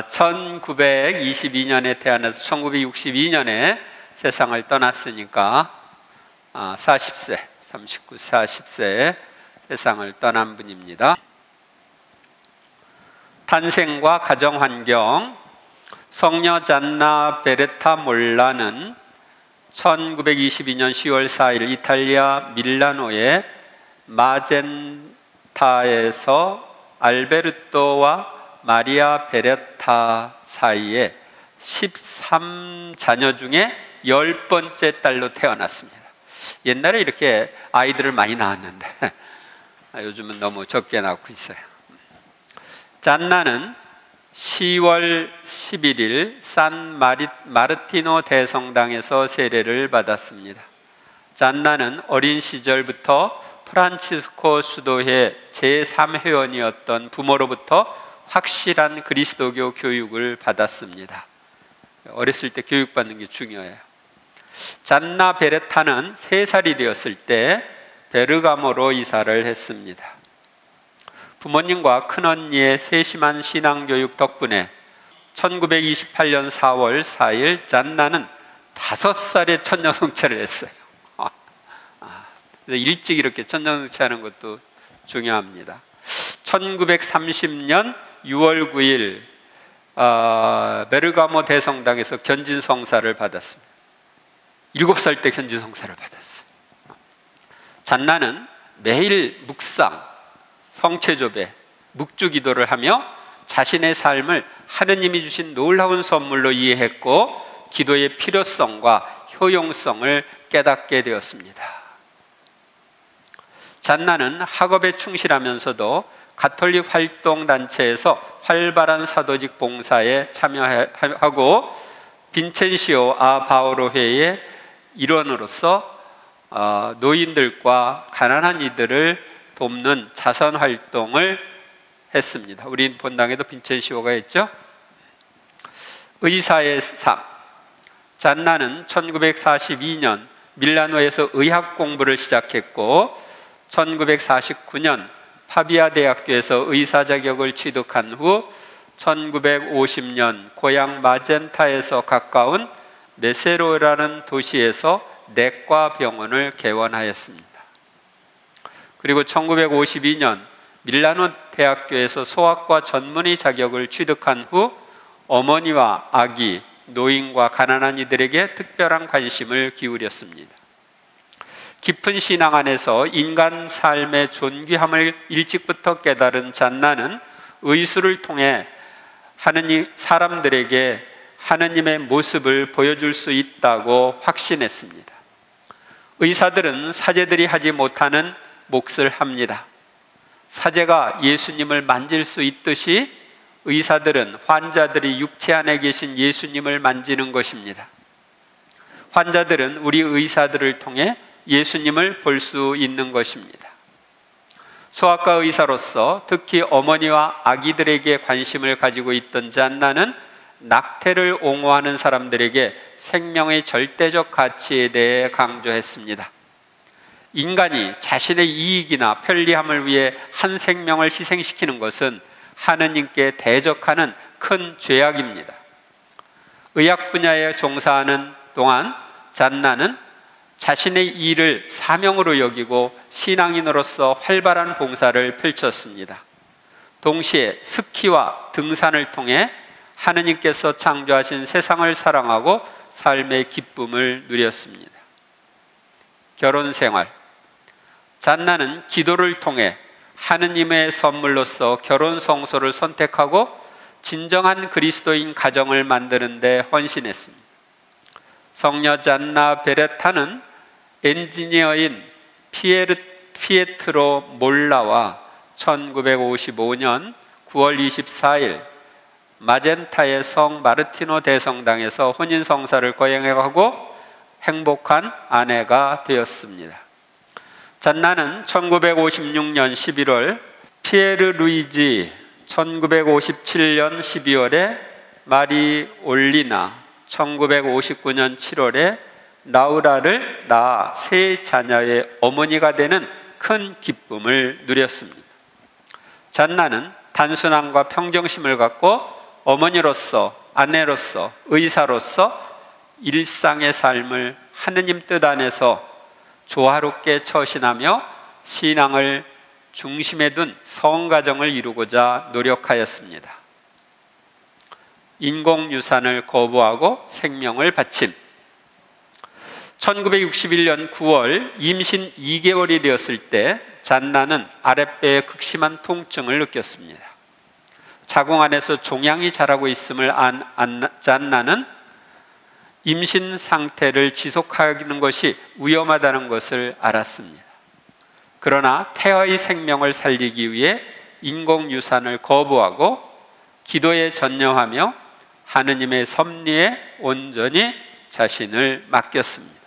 1922년에 태어나서 1962년에 세상을 떠났으니까 40세, 39, 40세에 세상을 떠난 분입니다. 탄생과 가정환경. 성녀 잔나 베레타 몰라는 1922년 10월 4일 이탈리아 밀라노의 마젠타에서 알베르토와 마리아 베레타 사이에 13자녀 중에 10번째 딸로 태어났습니다. 옛날에 이렇게 아이들을 많이 낳았는데 요즘은 너무 적게 낳고 있어요. 잔나는 10월 11일 산 마르티노 대성당에서 세례를 받았습니다. 잔나는 어린 시절부터 프란치스코 수도회 제3회원이었던 부모로부터 확실한 그리스도교 교육을 받았습니다. 어렸을 때 교육받는 게 중요해요. 잔나 베레타는 3살이 되었을 때 베르가모로 이사를 했습니다. 부모님과 큰언니의 세심한 신앙교육 덕분에 1928년 4월 4일 잔나는 5살에 천년성차를 했어요. 일찍 이렇게 천년성차하는 것도 중요합니다. 1930년 6월 9일 베르가모 대성당에서 견진성사를 받았습니다. 7살 때 견진성사를 받았어요. 잔나는 매일 묵상, 성체조배, 묵주기도를 하며 자신의 삶을 하느님이 주신 놀라운 선물로 이해했고 기도의 필요성과 효용성을 깨닫게 되었습니다. 잔나는 학업에 충실하면서도 가톨릭 활동단체에서 활발한 사도직 봉사에 참여하고 빈첸시오 아 바오로 회의 일원으로서 노인들과 가난한 이들을 돕는 자선 활동을 했습니다. 우리 본당에도 빈첸시오가 있죠. 의사의 삶. 잔나는 1942년 밀라노에서 의학 공부를 시작했고 1949년 파비아 대학교에서 의사 자격을 취득한 후 1950년 고향 마젠타에서 가까운 메세로라는 도시에서 내과 병원을 개원하였습니다. 그리고 1952년 밀라노 대학교에서 소아과 전문의 자격을 취득한 후 어머니와 아기, 노인과 가난한 이들에게 특별한 관심을 기울였습니다. 깊은 신앙 안에서 인간 삶의 존귀함을 일찍부터 깨달은 잔나는 의술을 통해 사람들에게 하느님의 모습을 보여줄 수 있다고 확신했습니다. 의사들은 사제들이 하지 못하는 몫을 합니다. 사제가 예수님을 만질 수 있듯이 의사들은 환자들이 육체 안에 계신 예수님을 만지는 것입니다. 환자들은 우리 의사들을 통해 예수님을 볼 수 있는 것입니다. 소아과 의사로서 특히 어머니와 아기들에게 관심을 가지고 있던 잔나는 낙태를 옹호하는 사람들에게 생명의 절대적 가치에 대해 강조했습니다. 인간이 자신의 이익이나 편리함을 위해 한 생명을 희생시키는 것은 하느님께 대적하는 큰 죄악입니다. 의학 분야에 종사하는 동안 잔나는 자신의 일을 사명으로 여기고 신앙인으로서 활발한 봉사를 펼쳤습니다. 동시에 스키와 등산을 통해 하느님께서 창조하신 세상을 사랑하고 삶의 기쁨을 누렸습니다. 결혼 생활. 잔나는 기도를 통해 하느님의 선물로서 결혼 성소를 선택하고 진정한 그리스도인 가정을 만드는 데 헌신했습니다. 성녀 잔나 베레타는 엔지니어인 피에트로 몰라와 1955년 9월 24일 마젠타의 성 마르티노 대성당에서 혼인성사를 거행하고 행복한 아내가 되었습니다. 잔나는 1956년 11월 피에르 루이지, 1957년 12월에 마리 올리나, 1959년 7월에 라우라를 낳아 세 자녀의 어머니가 되는 큰 기쁨을 누렸습니다. 잔나는 단순함과 평정심을 갖고 어머니로서, 아내로서, 의사로서 일상의 삶을 하느님 뜻 안에서 조화롭게 처신하며 신앙을 중심에 둔 성가정을 이루고자 노력하였습니다. 인공유산을 거부하고 생명을 바친 1961년 9월 임신 2개월이 되었을 때 잔나는 아랫배에 극심한 통증을 느꼈습니다. 자궁 안에서 종양이 자라고 있음을 안 잔나는 임신 상태를 지속하는 것이 위험하다는 것을 알았습니다. 그러나 태아의 생명을 살리기 위해 인공유산을 거부하고 기도에 전념하며 하느님의 섭리에 온전히 자신을 맡겼습니다.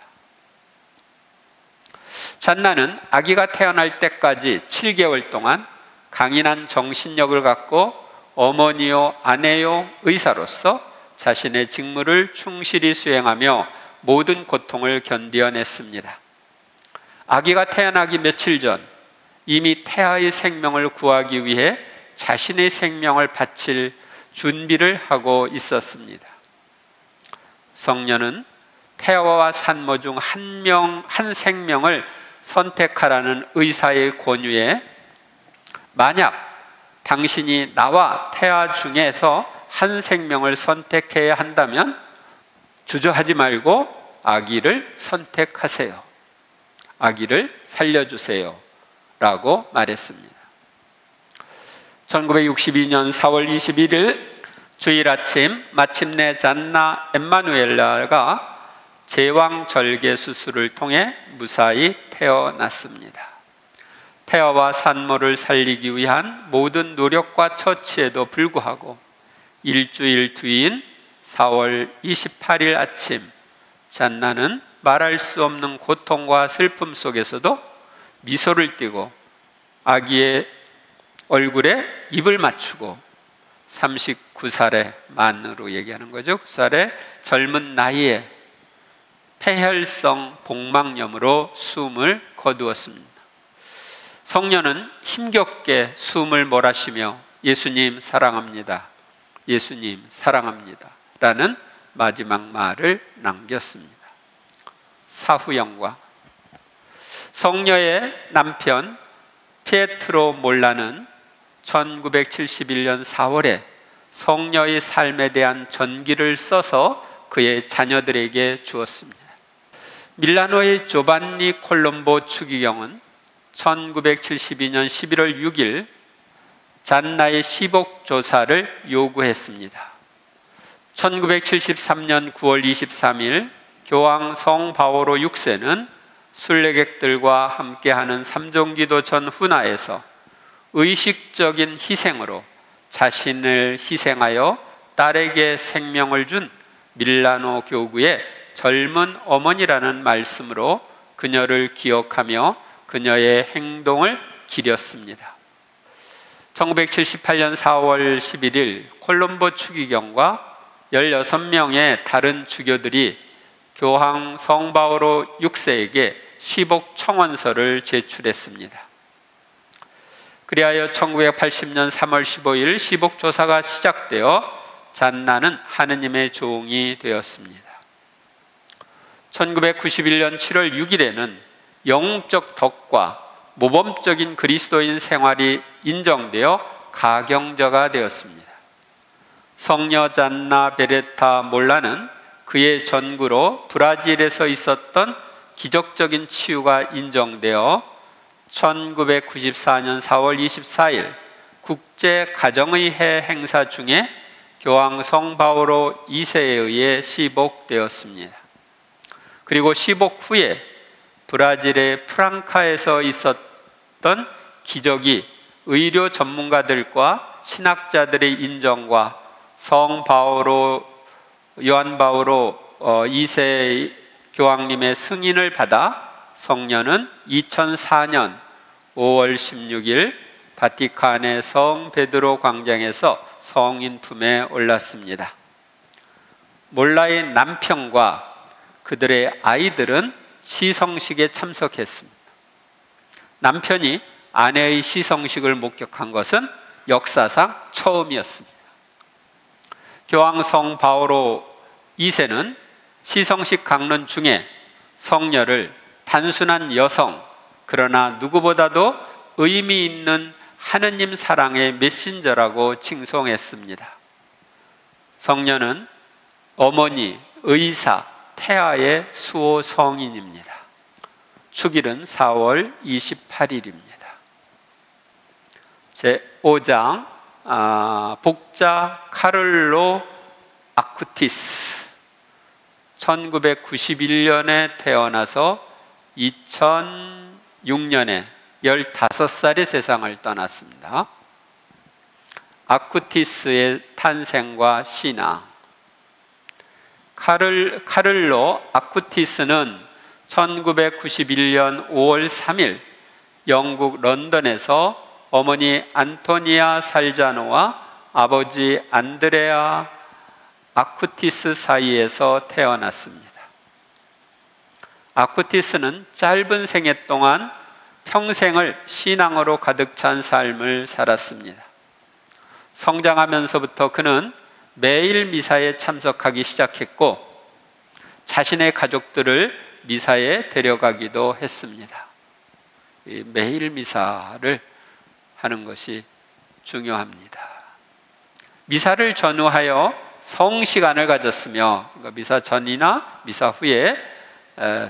잔나는 아기가 태어날 때까지 7개월 동안 강인한 정신력을 갖고 어머니요, 아내요, 의사로서 자신의 직무를 충실히 수행하며 모든 고통을 견디어냈습니다. 아기가 태어나기 며칠 전 이미 태아의 생명을 구하기 위해 자신의 생명을 바칠 준비를 하고 있었습니다. 성녀는 태아와 산모 중 한 생명을 선택하라는 의사의 권유에 만약 당신이 나와 태아 중에서 한 생명을 선택해야 한다면 주저하지 말고 아기를 선택하세요. 아기를 살려주세요. 라고 말했습니다. 1962년 4월 21일 주일 아침 마침내 잔나 엠마누엘라가 제왕절개 수술을 통해 무사히 태어났습니다. 태아와 산모를 살리기 위한 모든 노력과 처치에도 불구하고 일주일 뒤인 4월 28일 아침 잔나는 말할 수 없는 고통과 슬픔 속에서도 미소를 띠고 아기의 얼굴에 입을 맞추고 39살의 만으로 얘기하는 거죠. 9살의 젊은 나이에 폐혈성 복막염으로 숨을 거두었습니다. 성녀는 힘겹게 숨을 몰아쉬며 예수님 사랑합니다. 예수님 사랑합니다. 라는 마지막 말을 남겼습니다. 사후영과 성녀의 남편 피에트로 몰라는 1971년 4월에 성녀의 삶에 대한 전기를 써서 그의 자녀들에게 주었습니다. 밀라노의 조반니 콜롬보 추기경은 1972년 11월 6일 잔나의 시복 조사를 요구했습니다. 1973년 9월 23일 교황 성 바오로 6세는 순례객들과 함께하는 삼종기도 전 훈화에서 의식적인 희생으로 자신을 희생하여 딸에게 생명을 준 밀라노 교구의 젊은 어머니라는 말씀으로 그녀를 기억하며 그녀의 행동을 기렸습니다. 1978년 4월 11일 콜롬보 추기경과 16명의 다른 주교들이 교황 성바오로 6세에게 시복 청원서를 제출했습니다. 그리하여 1980년 3월 15일 시복 조사가 시작되어 잔나는 하느님의 종이 되었습니다. 1991년 7월 6일에는 영웅적 덕과 모범적인 그리스도인 생활이 인정되어 가경자가 되었습니다. 성녀 잔나 베레타 몰라는 그의 전구로 브라질에서 있었던 기적적인 치유가 인정되어 1994년 4월 24일 국제가정의 해 행사 중에 교황 성바오로 2세에 의해 시복되었습니다. 그리고 시복 후에 브라질의 프랑카에서 있었던 기적이 의료 전문가들과 신학자들의 인정과 성 바오로 요한 바오로 2세 교황님의 승인을 받아 성녀는 2004년 5월 16일 바티칸의 성 베드로 광장에서 성인 품에 올랐습니다. 몰라의 남편과 그들의 아이들은 시성식에 참석했습니다. 남편이 아내의 시성식을 목격한 것은 역사상 처음이었습니다. 교황 성 바오로 2세는 시성식 강론 중에 성녀를 단순한 여성, 그러나 누구보다도 의미 있는 하느님 사랑의 메신저라고 칭송했습니다. 성녀는 어머니, 의사, 태아의 수호 성인입니다. 축일은 4월 28일입니다. 제5장 복자 카를로 아쿠티스 1991년에 태어나서 2006년에 15살의 세상을 떠났습니다. 아쿠티스의 탄생과 신앙. 카를로 아쿠티스는 1991년 5월 3일 영국 런던에서 어머니 안토니아 살자노와 아버지 안드레아 아쿠티스 사이에서 태어났습니다. 아쿠티스는 짧은 생애 동안 평생을 신앙으로 가득 찬 삶을 살았습니다. 성장하면서부터 그는 매일 미사에 참석하기 시작했고 자신의 가족들을 미사에 데려가기도 했습니다. 매일 미사를 하는 것이 중요합니다. 미사를 전후하여 성시간을 가졌으며, 그러니까 미사 전이나 미사 후에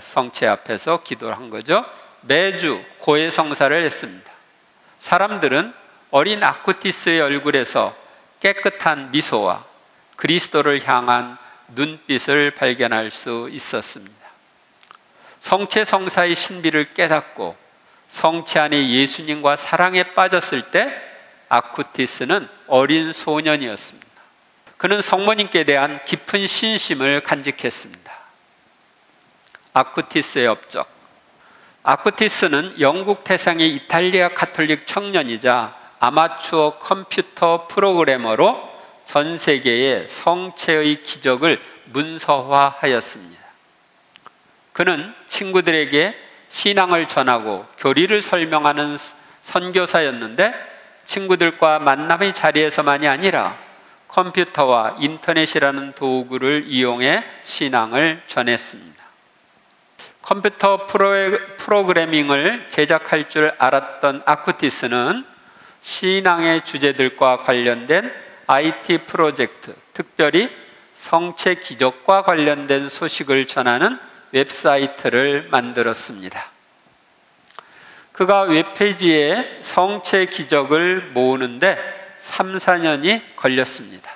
성체 앞에서 기도를 한 거죠. 매주 고해성사를 했습니다. 사람들은 어린 아쿠티스의 얼굴에서 깨끗한 미소와 그리스도를 향한 눈빛을 발견할 수 있었습니다. 성체 성사의 신비를 깨닫고 성체 안에 예수님과 사랑에 빠졌을 때 아쿠티스는 어린 소년이었습니다. 그는 성모님께 대한 깊은 신심을 간직했습니다. 아쿠티스의 업적. 아쿠티스는 영국 태생의 이탈리아 가톨릭 청년이자 아마추어 컴퓨터 프로그래머로 전 세계의 성체의 기적을 문서화하였습니다. 그는 친구들에게 신앙을 전하고 교리를 설명하는 선교사였는데 친구들과 만남의 자리에서만이 아니라 컴퓨터와 인터넷이라는 도구를 이용해 신앙을 전했습니다. 컴퓨터 프로그래밍을 제작할 줄 알았던 아쿠티스는 신앙의 주제들과 관련된 IT 프로젝트, 특별히 성체 기적과 관련된 소식을 전하는 웹사이트를 만들었습니다. 그가 웹페이지에 성체 기적을 모으는데 3, 4년이 걸렸습니다.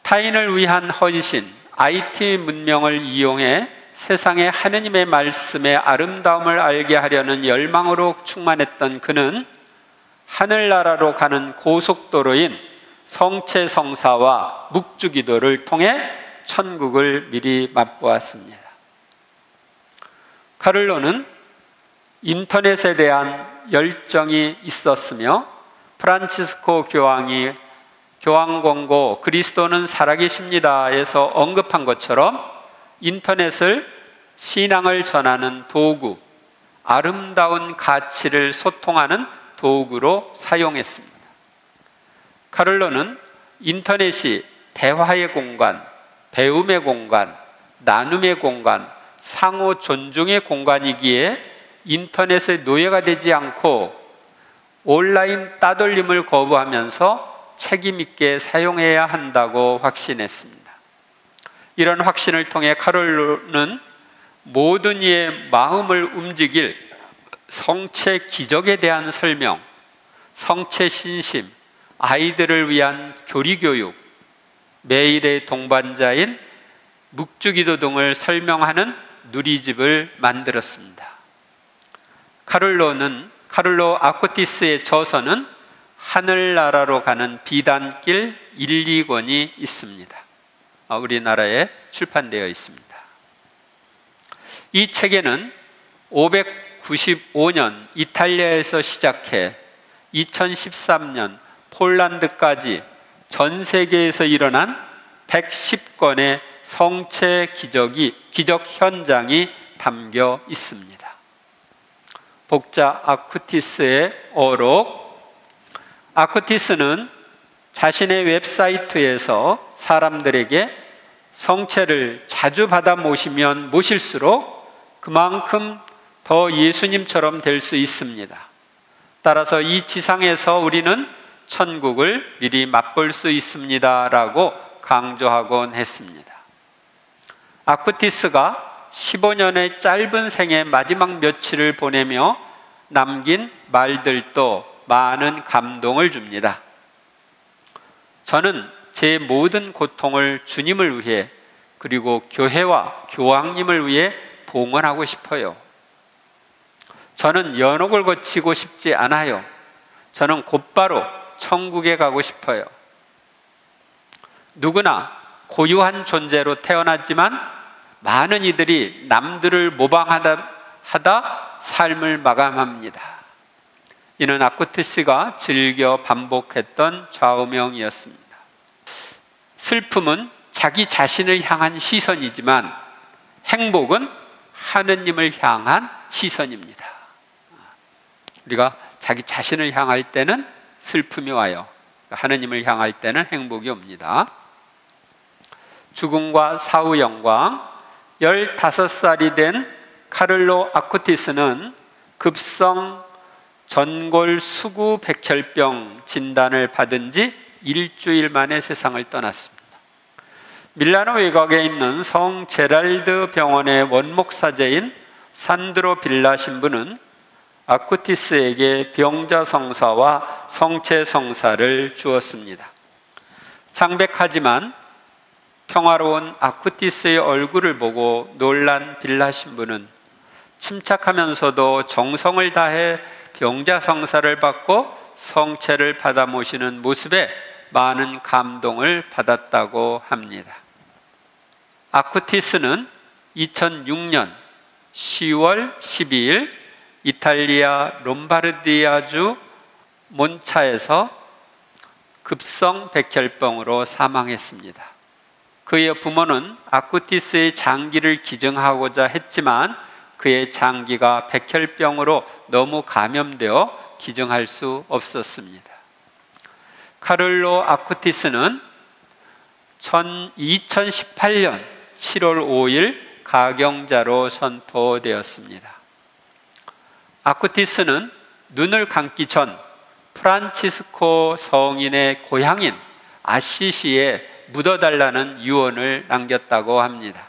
타인을 위한 헌신, IT 문명을 이용해 세상에 하느님의 말씀의 아름다움을 알게 하려는 열망으로 충만했던 그는 하늘나라로 가는 고속도로인 성체 성사와 묵주기도를 통해 천국을 미리 맛보았습니다. 카를로는 인터넷에 대한 열정이 있었으며 프란치스코 교황이 교황 권고 그리스도는 살아계십니다에서 언급한 것처럼 인터넷을 신앙을 전하는 도구, 아름다운 가치를 소통하는 도구로 사용했습니다. 카를로는 인터넷이 대화의 공간, 배움의 공간, 나눔의 공간, 상호 존중의 공간이기에 인터넷의 노예가 되지 않고 온라인 따돌림을 거부하면서 책임 있게 사용해야 한다고 확신했습니다. 이런 확신을 통해 카를로는 모든 이의 마음을 움직일 성체 기적에 대한 설명, 성체 신심, 아이들을 위한 교리교육, 매일의 동반자인 묵주기도 등을 설명하는 누리집을 만들었습니다. 카를로 아쿠티스의 저서는 하늘나라로 가는 비단길 1, 2권이 있습니다. 우리나라에 출판되어 있습니다. 이 책에는 595년 이탈리아에서 시작해 2013년 폴란드까지 전 세계에서 일어난 110건의 성체 기적 현장이 담겨 있습니다. 복자 아쿠티스의 어록. 아쿠티스는 자신의 웹사이트에서 사람들에게 성체를 자주 받아 모시면 모실수록 그만큼 더 예수님처럼 될 수 있습니다. 따라서 이 지상에서 우리는 천국을 미리 맛볼 수 있습니다 라고 강조하곤 했습니다. 아쿠티스가 15년의 짧은 생의 마지막 며칠을 보내며 남긴 말들도 많은 감동을 줍니다. 저는 제 모든 고통을 주님을 위해 그리고 교회와 교황님을 위해 봉헌하고 싶어요. 저는 연옥을 거치고 싶지 않아요. 저는 곧바로 천국에 가고 싶어요. 누구나 고유한 존재로 태어났지만 많은 이들이 남들을 모방하다 삶을 마감합니다. 이는 아쿠티스가 즐겨 반복했던 좌우명이었습니다. 슬픔은 자기 자신을 향한 시선이지만 행복은 하느님을 향한 시선입니다. 우리가 자기 자신을 향할 때는 슬픔이 와요. 하느님을 향할 때는 행복이 옵니다. 죽음과 사후 영광. 15살이 된 카를로 아쿠티스는 급성 전골 수구 백혈병 진단을 받은 지 일주일 만에 세상을 떠났습니다. 밀라노 외곽에 있는 성 제랄드 병원의 원목사제인 산드로 빌라 신부는 아쿠티스에게 병자 성사와 성체 성사를 주었습니다. 창백하지만 평화로운 아쿠티스의 얼굴을 보고 놀란 빌라 신부는 침착하면서도 정성을 다해 병자 성사를 받고 성체를 받아 모시는 모습에 많은 감동을 받았다고 합니다. 아쿠티스는 2006년 10월 12일 이탈리아 롬바르디아주 몬차에서 급성 백혈병으로 사망했습니다. 그의 부모는 아쿠티스의 장기를 기증하고자 했지만 그의 장기가 백혈병으로 너무 감염되어 기증할 수 없었습니다. 카를로 아쿠티스는 2018년 7월 5일 가경자로 선포되었습니다. 아쿠티스는 눈을 감기 전 프란치스코 성인의 고향인 아시시에 묻어달라는 유언을 남겼다고 합니다.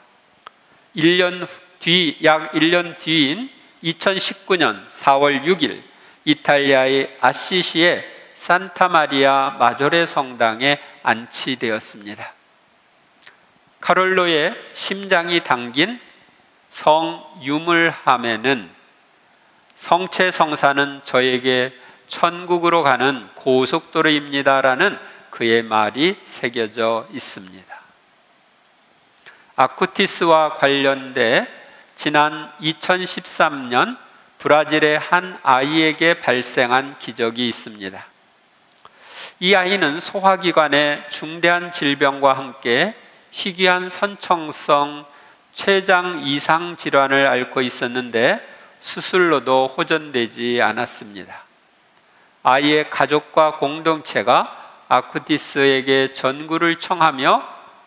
약 1년 뒤인 2019년 4월 6일 이탈리아의 아시시의 산타마리아 마조레 성당에 안치되었습니다. 카를로의 심장이 담긴 성 유물함에는 성체 성사는 저에게 천국으로 가는 고속도로입니다라는 그의 말이 새겨져 있습니다. 아쿠티스와 관련돼 지난 2013년 브라질의 한 아이에게 발생한 기적이 있습니다. 이 아이는 소화기관에 중대한 질병과 함께 희귀한 선천성 췌장 이상 질환을 앓고 있었는데 수술로도 호전되지 않았습니다. 아이의 가족과 공동체가 아쿠티스에게 전구를 청하며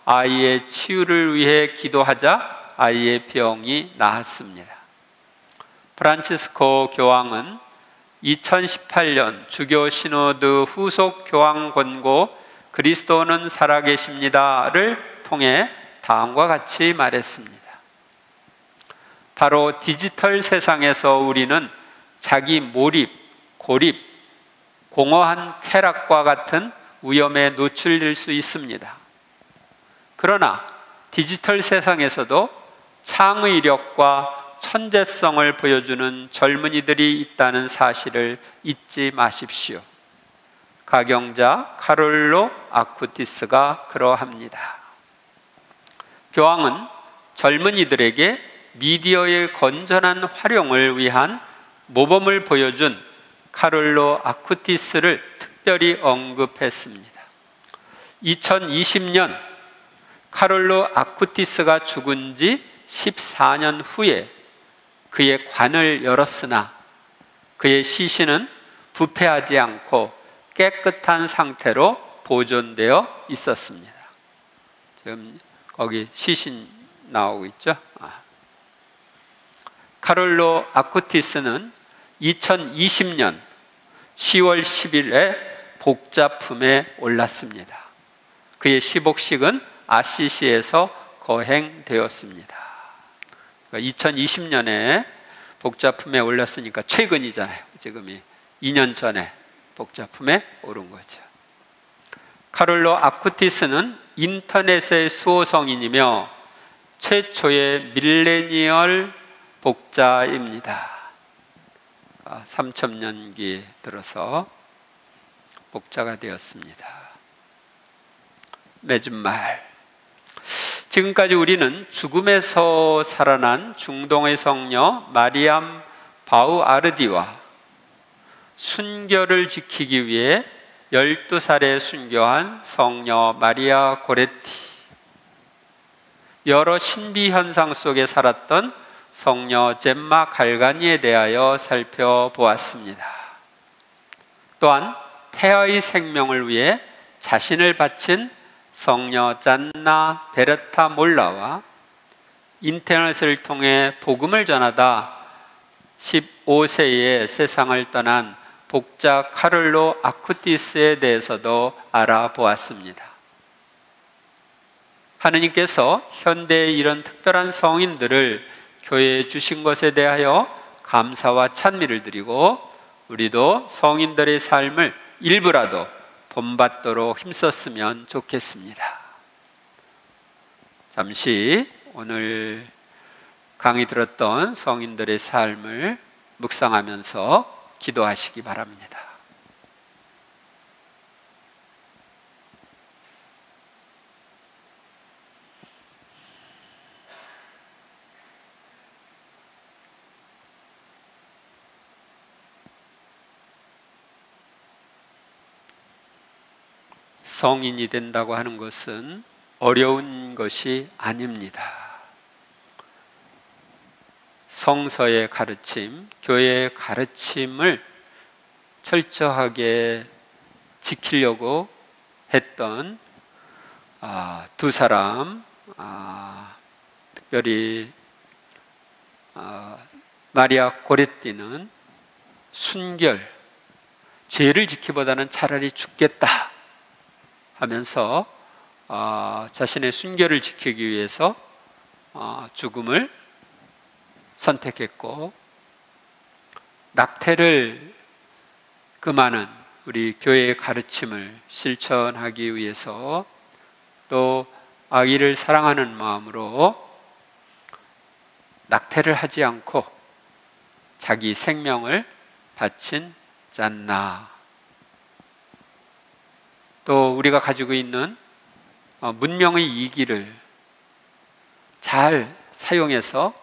아이의 치유를 위해 기도하자 아이의 병이 나았습니다. 프란치스코 교황은 2018년 주교 시노드 후속 교황 권고 그리스도는 살아계십니다를 통해 다음과 같이 말했습니다. 바로 디지털 세상에서 우리는 자기 몰입, 고립, 공허한 쾌락과 같은 위험에 노출될 수 있습니다. 그러나 디지털 세상에서도 창의력과 천재성을 보여주는 젊은이들이 있다는 사실을 잊지 마십시오. 가경자 카를로 아쿠티스가 그러합니다. 교황은 젊은이들에게 미디어의 건전한 활용을 위한 모범을 보여준 카를로 아쿠티스를 특별히 언급했습니다. 2020년 카를로 아쿠티스가 죽은 지 14년 후에 그의 관을 열었으나 그의 시신은 부패하지 않고 깨끗한 상태로 보존되어 있었습니다. 지금 거기 시신 나오고 있죠? 카를로 아쿠티스는 2020년 10월 10일에 복자품에 올랐습니다. 그의 시복식은 아시시에서 거행되었습니다. 2020년에 복자품에 올랐으니까 최근이잖아요. 지금이 2년 전에 복자품에 오른 거죠. 카를로 아쿠티스는 인터넷의 수호성인이며 최초의 밀레니얼 복자입니다. 3000년기 들어서 복자가 되었습니다. 맺은 말. 지금까지 우리는 죽음에서 살아난 중동의 성녀 마리암 바우아르디와 순결을 지키기 위해 12살에 순교한 성녀 마리아 고레티, 여러 신비 현상 속에 살았던 성녀 젬마 갈가니에 대하여 살펴보았습니다. 또한 태아의 생명을 위해 자신을 바친 성녀 잔나 베르타 몰라와 인터넷을 통해 복음을 전하다 15세에 세상을 떠난 복자 카를로 아쿠티스에 대해서도 알아보았습니다. 하느님께서 현대에 이런 특별한 성인들을 교회에 주신 것에 대하여 감사와 찬미를 드리고, 우리도 성인들의 삶을 일부라도 본받도록 힘썼으면 좋겠습니다. 잠시 오늘 강의 들었던 성인들의 삶을 묵상하면서 기도하시기 바랍니다. 성인이 된다고 하는 것은 어려운 것이 아닙니다. 성서의 가르침, 교회의 가르침을 철저하게 지키려고 했던 두 사람, 특별히 마리아 고레티는 순결, 죄를 지키보다는 차라리 죽겠다 하면서 자신의 순결을 지키기 위해서 죽음을 선택했고, 낙태를 금하는 우리 교회의 가르침을 실천하기 위해서 또 아이를 사랑하는 마음으로 낙태를 하지 않고 자기 생명을 바친 잔나, 또 우리가 가지고 있는 문명의 이기를 잘 사용해서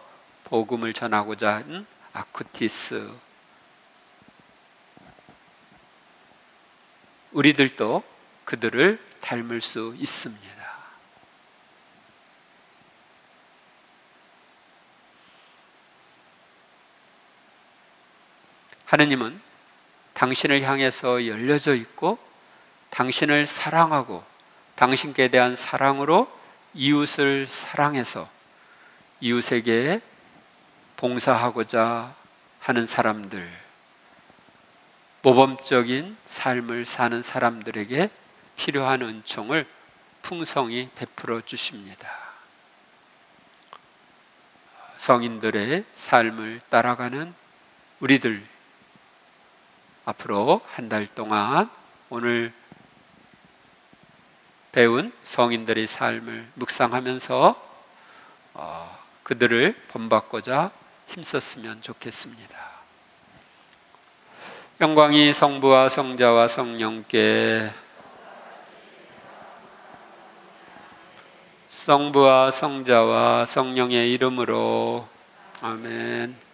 복음을 전하고자 하는 아쿠티스, 우리들도 그들을 닮을 수 있습니다. 하느님은 당신을 향해서 열려져 있고 당신을 사랑하고 당신께 대한 사랑으로 이웃을 사랑해서 이웃에게 봉사하고자 하는 사람들, 모범적인 삶을 사는 사람들에게 필요한 은총을 풍성히 베풀어 주십니다. 성인들의 삶을 따라가는 우리들, 앞으로 한 달 동안 오늘 배운 성인들의 삶을 묵상하면서 그들을 본받고자 힘썼으면 좋겠습니다. 영광이 성부와 성자와 성령께, 성부와 성자와 성령의 이름으로 아멘.